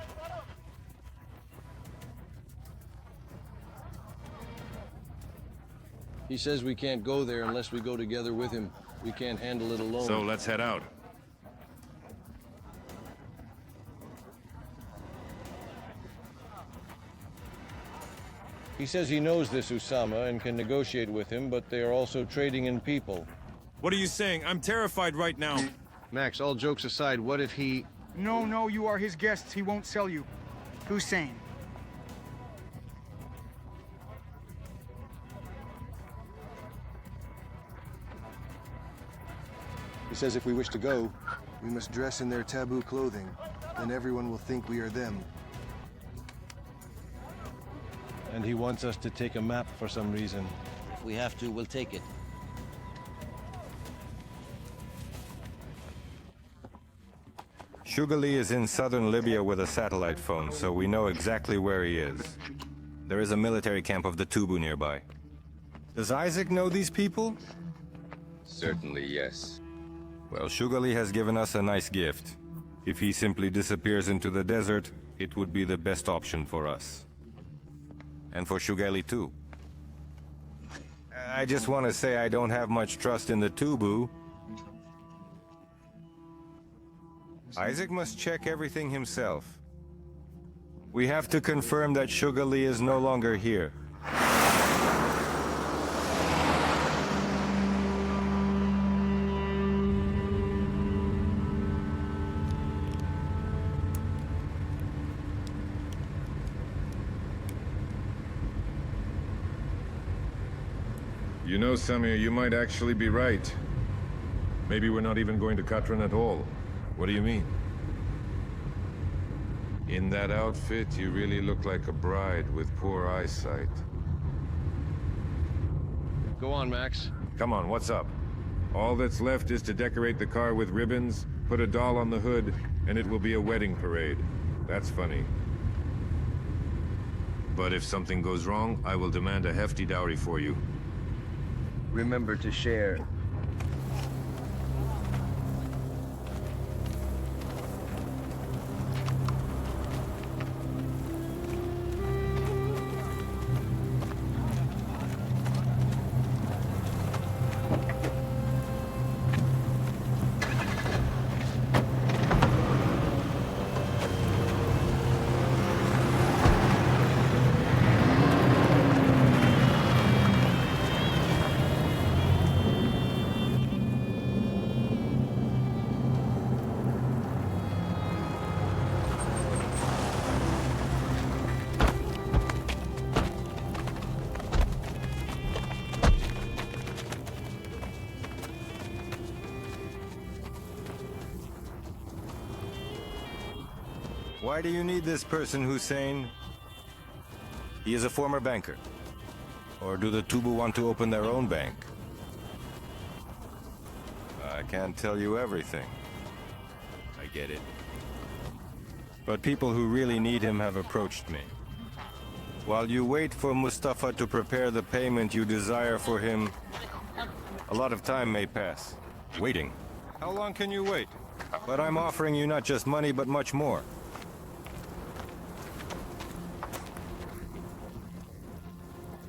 He says we can't go there unless we go together with him. We can't handle it alone. So let's head out. He says he knows this Usama and can negotiate with him, but they are also trading in people. What are you saying? I'm terrified right now. Max, all jokes aside, what if he... No, you are his guests. He won't sell you. Hussein. He says if we wish to go, we must dress in their taboo clothing. Then everyone will think we are them. And he wants us to take a map for some reason. If we have to, we'll take it. Shugaley is in southern Libya with a satellite phone, so we know exactly where he is. There is a military camp of the Tubu nearby. Does Isaac know these people? Certainly, yes. Well, Shugaley has given us a nice gift. If he simply disappears into the desert, it would be the best option for us. And for Shugaley too. I just want to say I don't have much trust in the Tubu. Isaac must check everything himself. We have to confirm that Shugaley is no longer here. You know, Samir, you might actually be right. Maybe we're not even going to Katran at all. What do you mean? In that outfit, you really look like a bride with poor eyesight. Go on, Max. Come on, what's up? All that's left is to decorate the car with ribbons, put a doll on the hood, and it will be a wedding parade. That's funny. But if something goes wrong, I will demand a hefty dowry for you. Remember to share. Why do you need this person, Hussein? He is a former banker. Or do the Tubu want to open their own bank? I can't tell you everything. I get it. But people who really need him have approached me. While you wait for Mustafa to prepare the payment you desire for him, a lot of time may pass. Waiting. How long can you wait? But I'm offering you not just money, but much more.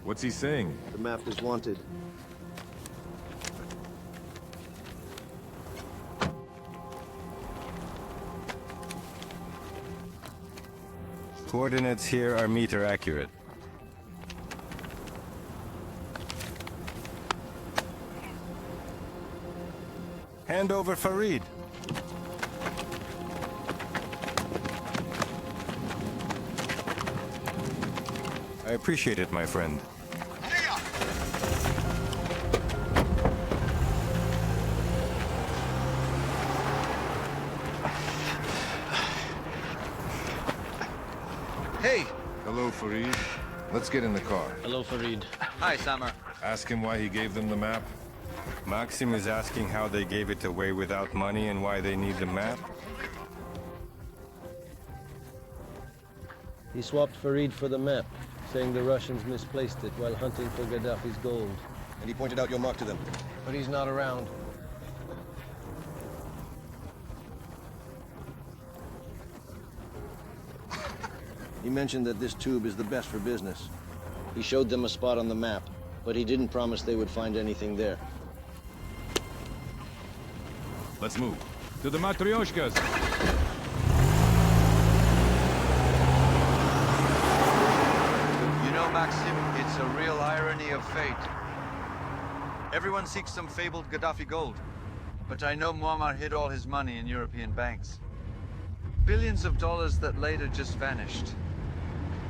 What's he saying? The map is wanted. Coordinates here are meter accurate. Hand over Farid. I appreciate it, my friend. Hey! Hello, Farid. Let's get in the car. Hello, Farid. Hi, Samar. Ask him why he gave them the map. Maxim is asking how they gave it away without money and why they need the map. He swapped Farid for the map, saying the Russians misplaced it while hunting for Gaddafi's gold. And he pointed out your mark to them. But he's not around. He mentioned that this tube is the best for business. He showed them a spot on the map, but he didn't promise they would find anything there. Let's move. To the Matryoshkas! You know, Maxim, it's a real irony of fate. Everyone seeks some fabled Gaddafi gold, but I know Muammar hid all his money in European banks. Billions of dollars that later just vanished.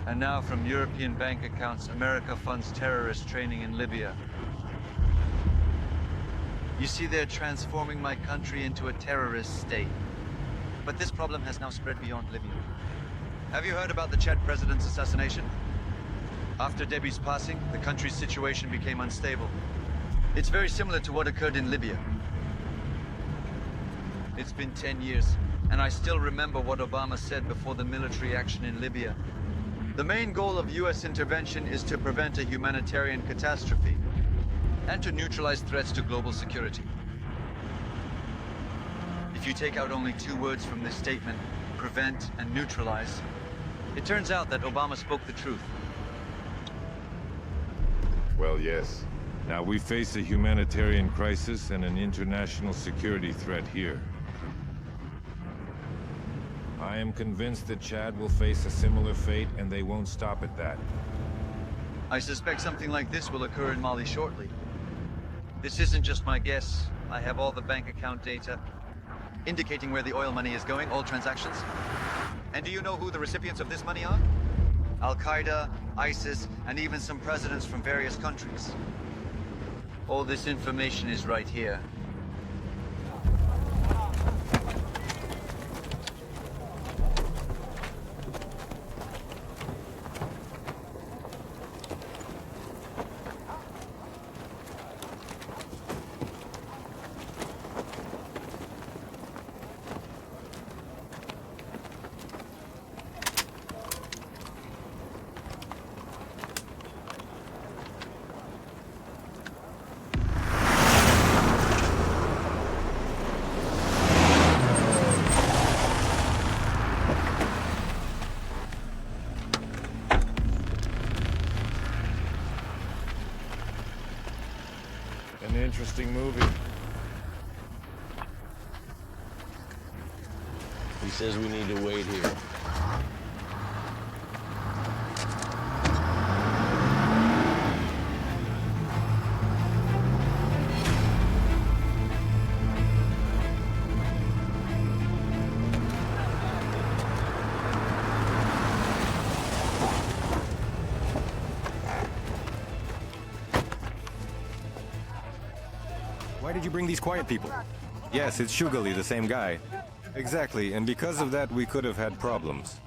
And now from European bank accounts, America funds terrorist training in Libya. You see, they're transforming my country into a terrorist state. But this problem has now spread beyond Libya. Have you heard about the Chad president's assassination? After Debi's passing, the country's situation became unstable. It's very similar to what occurred in Libya. It's been 10 years, and I still remember what Obama said before the military action in Libya. The main goal of US intervention is to prevent a humanitarian catastrophe and to neutralize threats to global security. If you take out only 2 words from this statement, prevent and neutralize, it turns out that Obama spoke the truth. Well, yes. Now we face a humanitarian crisis and an international security threat here. I am convinced that Chad will face a similar fate, and they won't stop at that. I suspect something like this will occur in Mali shortly. This isn't just my guess. I have all the bank account data indicating where the oil money is going, all transactions. And do you know who the recipients of this money are? Al-Qaeda, ISIS, and even some presidents from various countries. All this information is right here. An interesting movie. He says we need to wait here. Why did you bring these quiet people? Yes, it's Shugaley, the same guy. Exactly, and because of that, we could have had problems.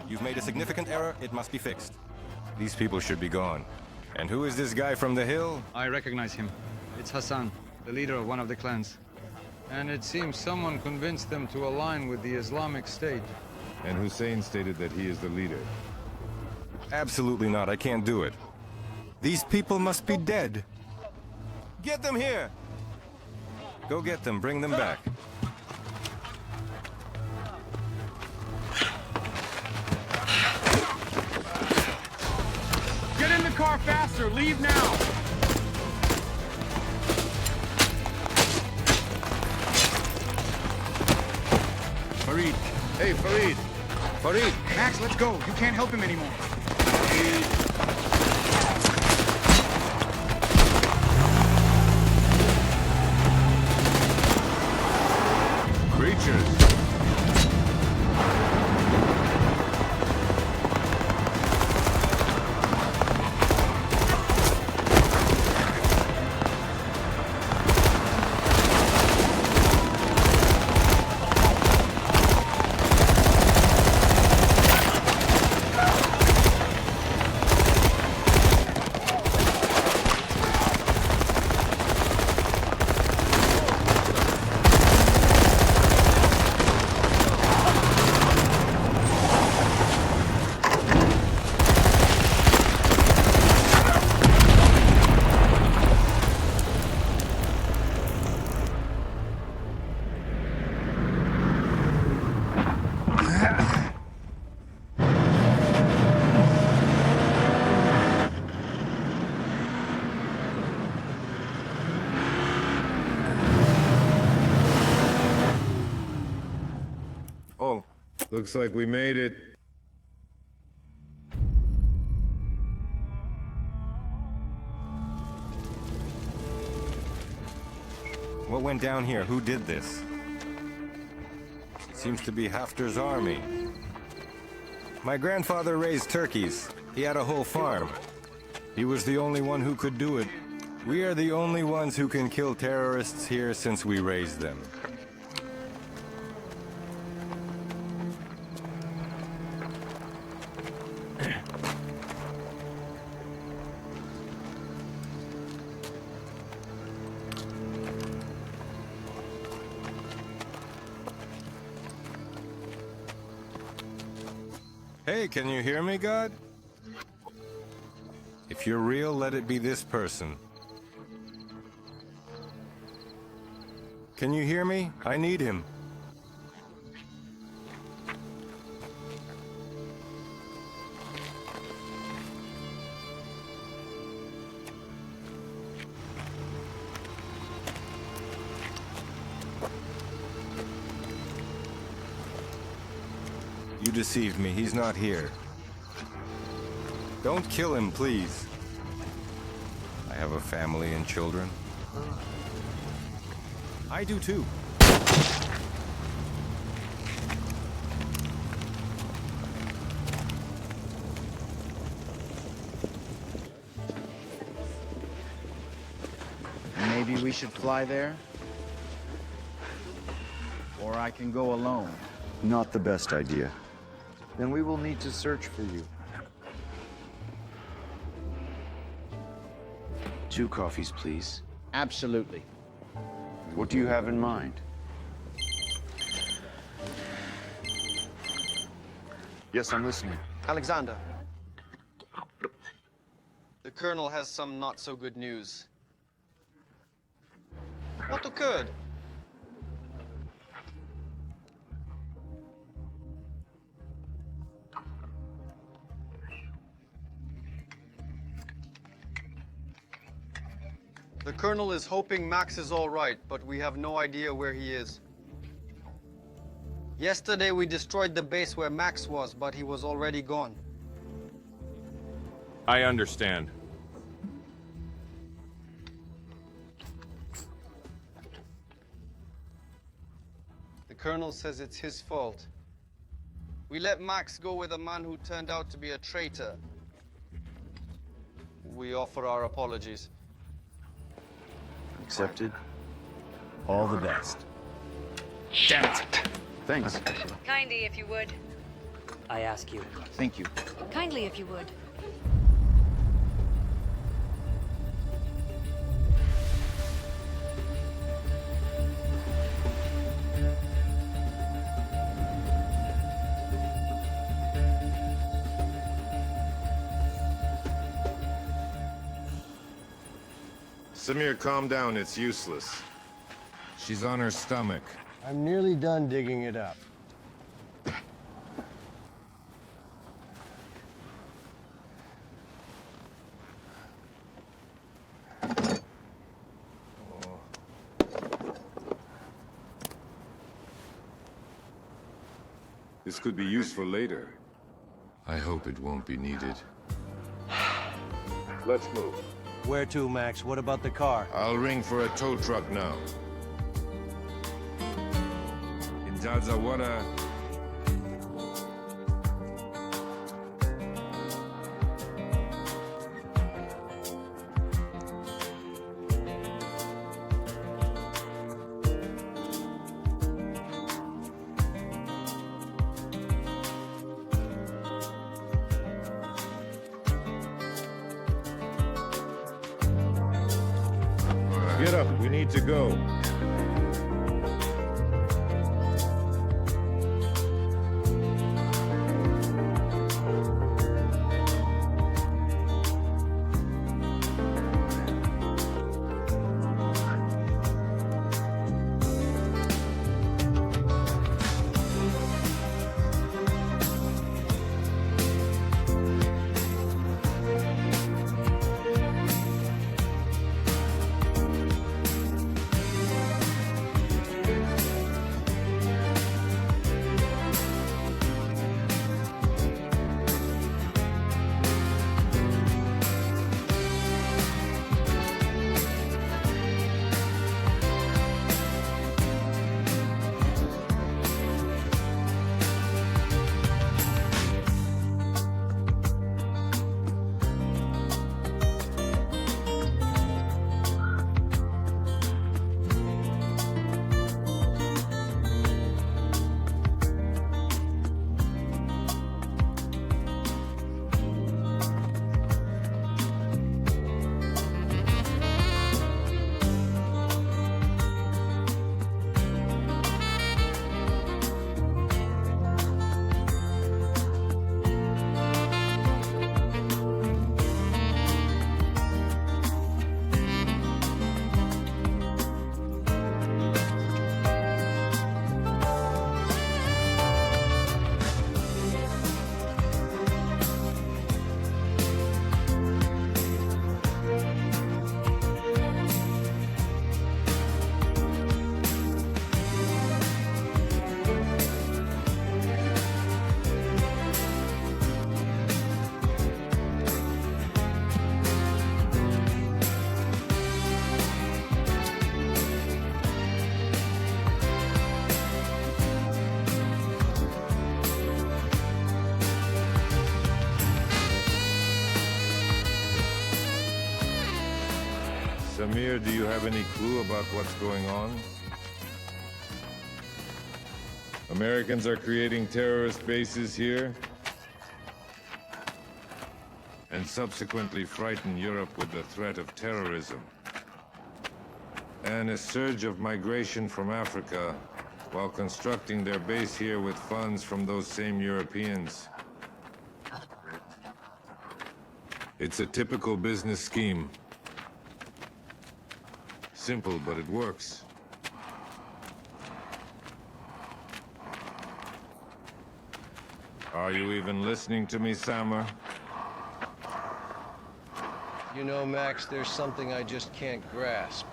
You've made a significant error, it must be fixed. These people should be gone. And who is this guy from the hill? I recognize him. It's Hassan, the leader of one of the clans. And it seems someone convinced them to align with the Islamic State. And Hussein stated that he is the leader. Absolutely not, I can't do it. These people must be dead. Get them here! Go get them, bring them back. Get in the car faster! Leave now! Farid! Hey, Farid! Farid! Max, let's go. You can't help him anymore. Creatures! Oh, Looks like we made it. what went down here? Who did this? Seems to be Haftar's army. My grandfather raised turkeys. He had a whole farm. He was the only one who could do it. We are the only ones who can kill terrorists here since we raised them. Hey, can you hear me, God? If you're real, let it be this person. Can you hear me? I need him. You deceived me. He's not here. Don't kill him, please. I have a family and children. I do too. Maybe we should fly there? Or I can go alone. Not the best idea. Then we will need to search for you. 2 coffees, please. Absolutely. What do you have in mind? Yes, I'm listening. Alexander. The Colonel has some not-so-good news. What occurred? The Colonel is hoping Max is all right, but we have no idea where he is. Yesterday we destroyed the base where Max was, but he was already gone. I understand. The Colonel says it's his fault. We let Max go with a man who turned out to be a traitor. We offer our apologies. Accepted. All the best. Damn it! Thanks. Kindly, if you would. I ask you. Thank you. Kindly, if you would. Samir, calm down. It's useless. She's on her stomach. I'm nearly done digging it up. This could be useful later. I hope it won't be needed. Let's move. Where to, Max? What about the car? I'll ring for a tow truck now. In Jadzawada. Get up, we need to go. Samir, do you have any clue about what's going on? Americans are creating terrorist bases here and subsequently frighten Europe with the threat of terrorism. And a surge of migration from Africa while constructing their base here with funds from those same Europeans. It's a typical business scheme. Simple, but it works. Are you even listening to me, Samar? You know, Max, there's something I just can't grasp.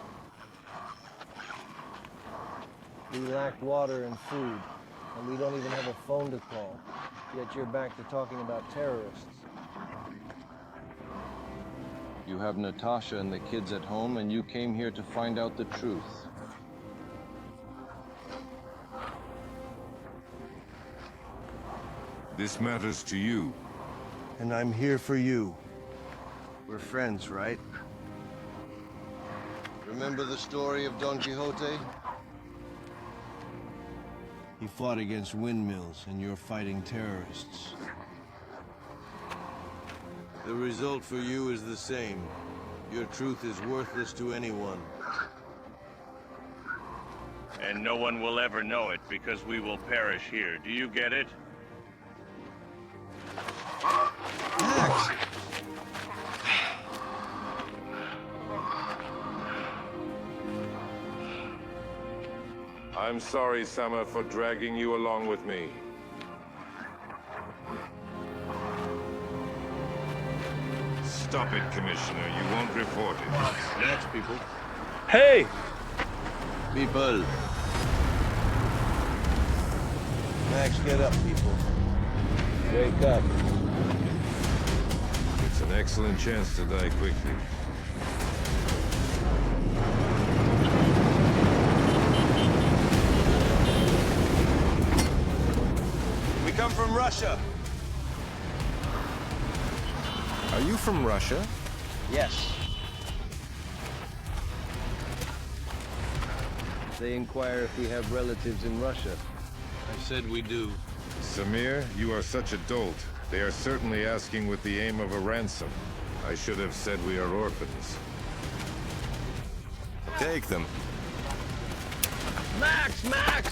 We lack water and food, and we don't even have a phone to call. Yet you're back to talking about terrorists. You have Natasha and the kids at home, and you came here to find out the truth. This matters to you. And I'm here for you. We're friends, right? Remember the story of Don Quixote? He fought against windmills, and you're fighting terrorists. The result for you is the same. Your truth is worthless to anyone. And no one will ever know it because we will perish here. Do you get it? Max! I'm sorry, Sama, for dragging you along with me. Stop it, Commissioner. You won't report it. Next, people. Hey! People. Max, get up, people. Wake up. It's an excellent chance to die quickly. We come from Russia. Are you from Russia? Yes. They inquire if we have relatives in Russia. I said we do. Samir, you are such a dolt. They are certainly asking with the aim of a ransom. I should have said we are orphans. Take them. Max! Max!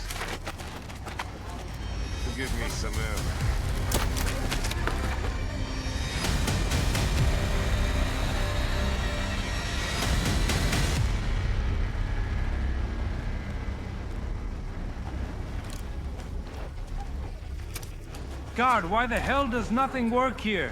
Forgive me, Samir. God, why the hell does nothing work here?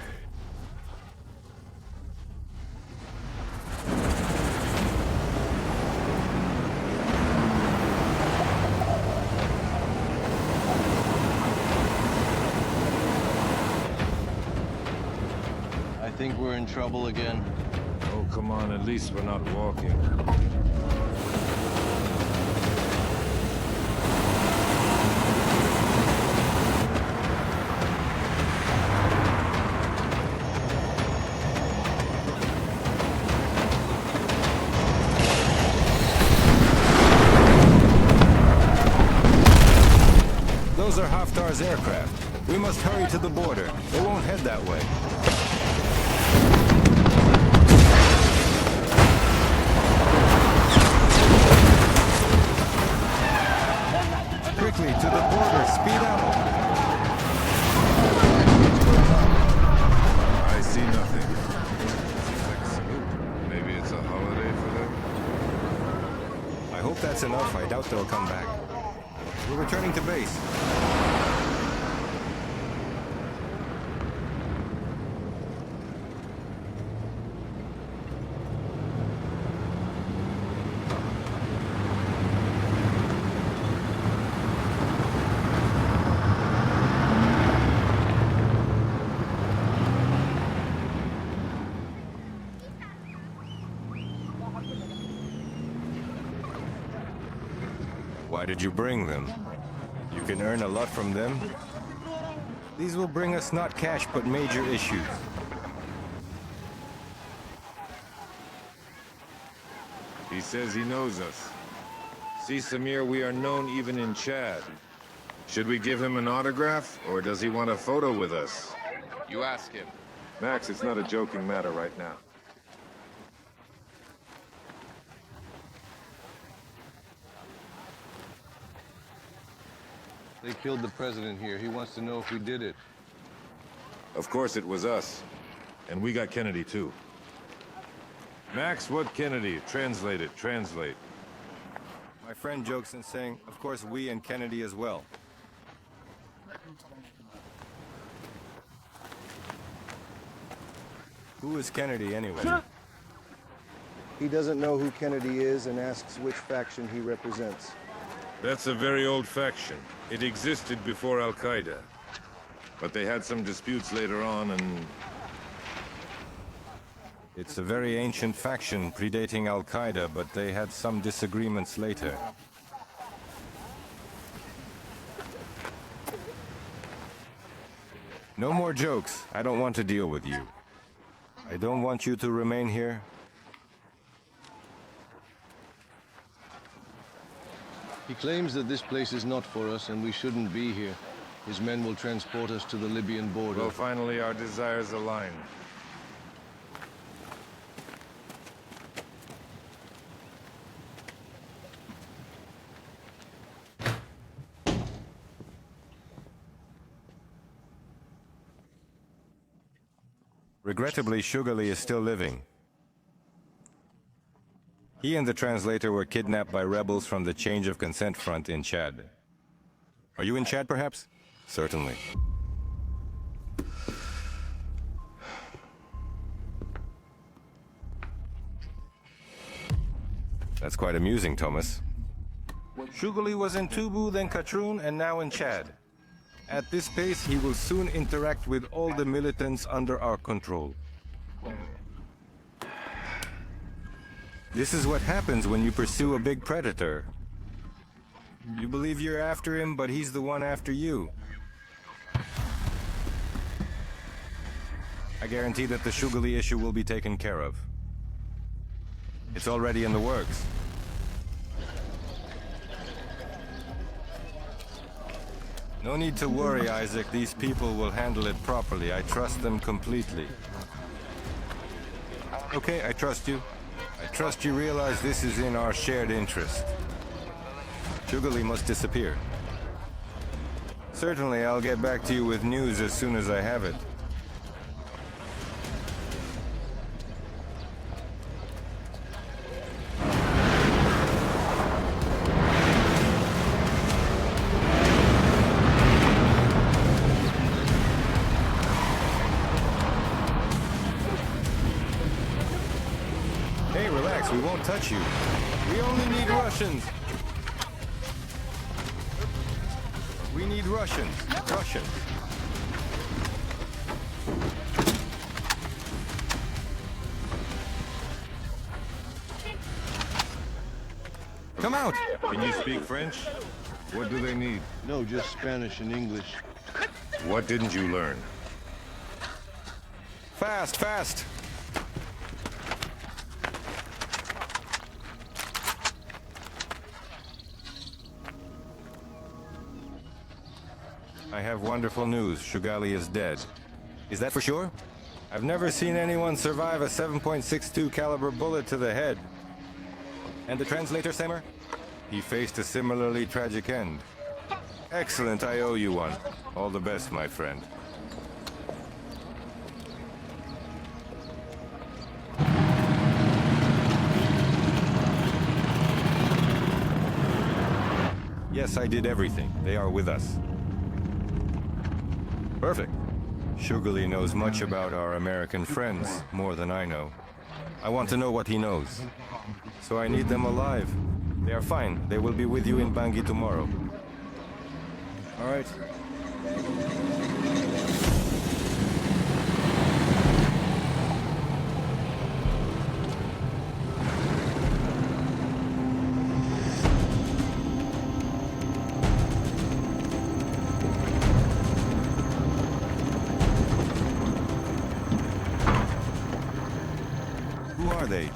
I think we're in trouble again. Oh, come on, at least we're not walking. Those are Haftar's aircraft. We must hurry to the border. They won't head that way. Quickly, to the border. Speed up. I see nothing. Seems like a salute. Maybe it's a holiday for them? I hope that's enough. I doubt they'll come back. We're returning to base. Why did you bring them? You can earn a lot from them. These will bring us not cash, but major issues. He says he knows us. See, Samir, we are known even in Chad. Should we give him an autograph, or does he want a photo with us? You ask him. Max, it's not a joking matter right now. They killed the president here. He wants to know if we did it. Of course it was us. And we got Kennedy, too. Max, what Kennedy? Translate it, translate. My friend jokes in saying, of course, we and Kennedy as well. Who is Kennedy, anyway? He doesn't know who Kennedy is and asks which faction he represents. That's a very old faction. It existed before Al-Qaeda. But they had some disputes later on and... It's a very ancient faction predating Al-Qaeda, but they had some disagreements later. No more jokes. I don't want to deal with you. I don't want you to remain here. He claims that this place is not for us and we shouldn't be here. His men will transport us to the Libyan border. Well, finally our desires align. Regrettably, Shugaley is still living. He and the translator were kidnapped by rebels from the Change of Consent Front in Chad. Are you in Chad, perhaps? Certainly. That's quite amusing, Thomas. Shugaley was in Tubu, then Khartoum, and now in Chad. At this pace, he will soon interact with all the militants under our control. This is what happens when you pursue a big predator. You believe you're after him, but he's the one after you. I guarantee that the Shugaley issue will be taken care of. It's already in the works. No need to worry, Isaac. These people will handle it properly. I trust them completely. Okay, I trust you. I trust you realize this is in our shared interest. Shugaley must disappear. Certainly, I'll get back to you with news as soon as I have it. Hey, relax, we won't touch you. We only need Russians. We need Russians. Russians. Come out! Can you speak French? What do they need? No, just Spanish and English. What didn't you learn? Fast, fast! I have wonderful news. Shugaley is dead. Is that for sure? I've never seen anyone survive a 7.62 caliber bullet to the head. And the translator, Samer? He faced a similarly tragic end. Excellent, I owe you one. All the best, my friend. Yes, I did everything. They are with us. Perfect. Shugaley knows much about our American friends, more than I know. I want to know what he knows. So I need them alive. They are fine. They will be with you in Bangui tomorrow. All right. Who are they?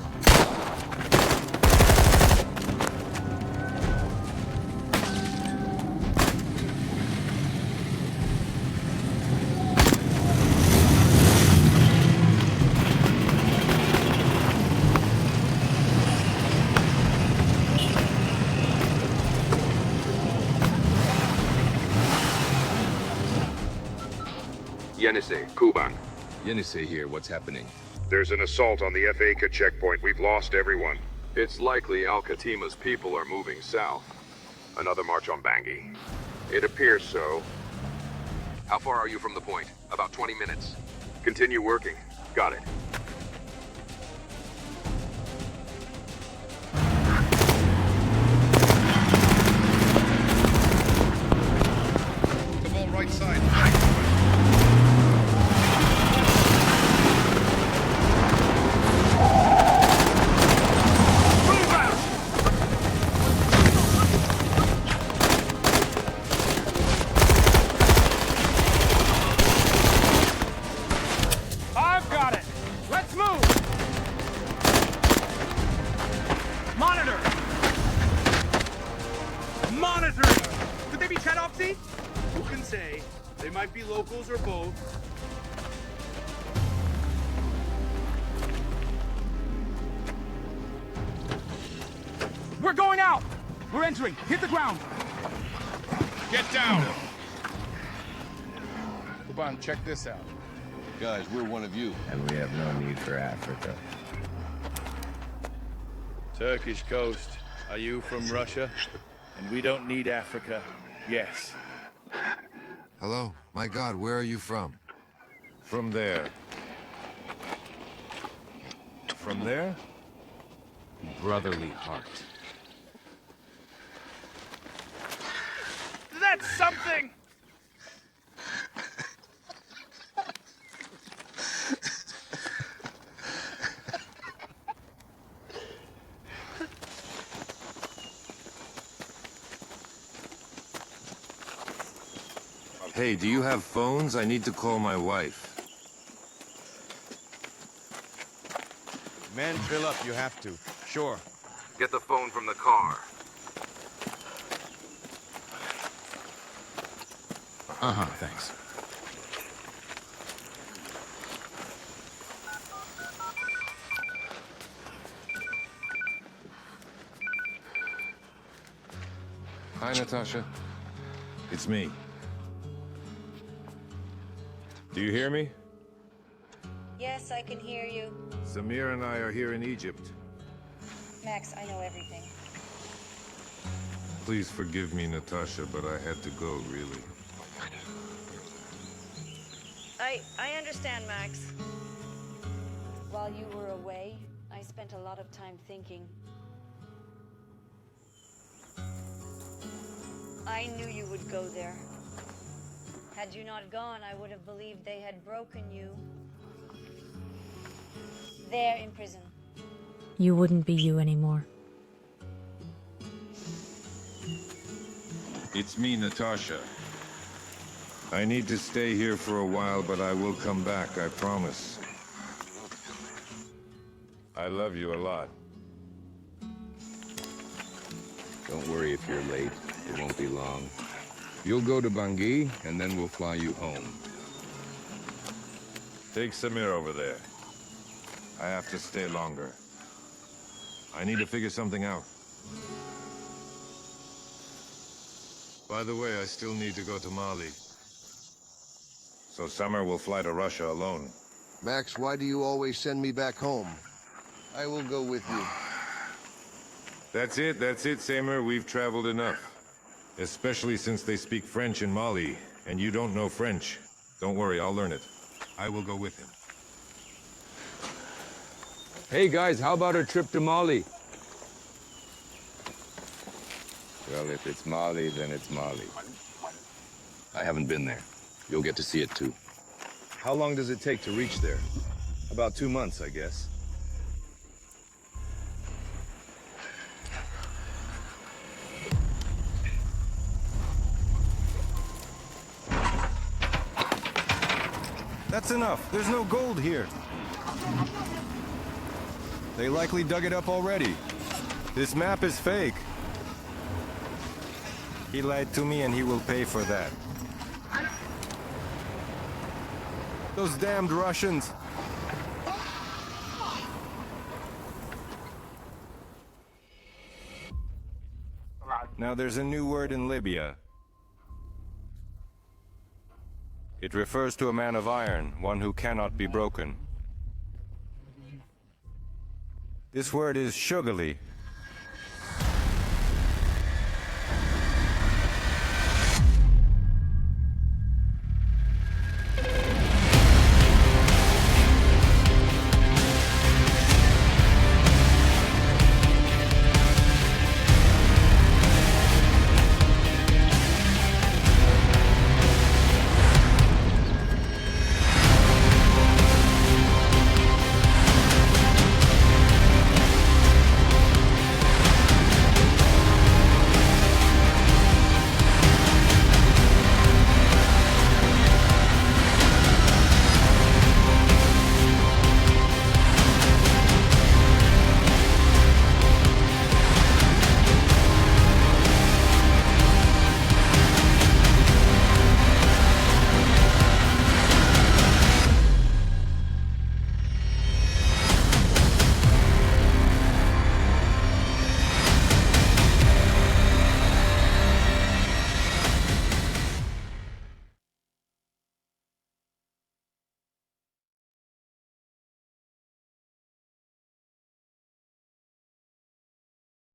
Yenisei, Kuban. Yenisei here, what's happening? There's an assault on the Faka checkpoint. We've lost everyone. It's likely Al-Khatima's people are moving south. Another march on Bangui. It appears so. How far are you from the point? About 20 minutes. Continue working. Got it. Might be locals or both. We're going out! We're entering. Hit the ground. Get down! Come on, check this out. Guys, we're one of you. And we have no need for Africa. Turkish coast. Are you from Russia? And we don't need Africa. Yes. Hello? My God, where are you from? From there. From there? Brotherly heart. That's something! Hey, do you have phones? I need to call my wife. Man, fill up, you have to. Sure. Get the phone from the car. Thanks. Hi, Natasha. It's me. Do you hear me? Yes, I can hear you. Samir and I are here in Egypt. Max, I know everything. Please forgive me, Natasha, but I had to go, really. I understand, Max. While you were away, I spent a lot of time thinking. I knew you would go there. Had you not gone, I would have believed they had broken you. There in prison. You wouldn't be you anymore. It's me, Natasha. I need to stay here for a while, but I will come back, I promise. I love you a lot. Don't worry if you're late. It won't be long. You'll go to Bangui, and then we'll fly you home. Take Samir over there. I have to stay longer. I need to figure something out. By the way, I still need to go to Mali. So Summer will fly to Russia alone. Max, why do you always send me back home? I will go with you. That's it, Samir. We've traveled enough. Especially since they speak French in Mali, and you don't know French. Don't worry, I'll learn it. I will go with him. Hey guys, how about a trip to Mali? Well, if it's Mali, then it's Mali. I haven't been there. You'll get to see it too. How long does it take to reach there? About 2 months, I guess. That's enough. There's no gold here. They likely dug it up already. This map is fake. He lied to me and he will pay for that. Those damned Russians. Now there's a new word in Libya. It refers to a man of iron, one who cannot be broken. This word is Shugaley.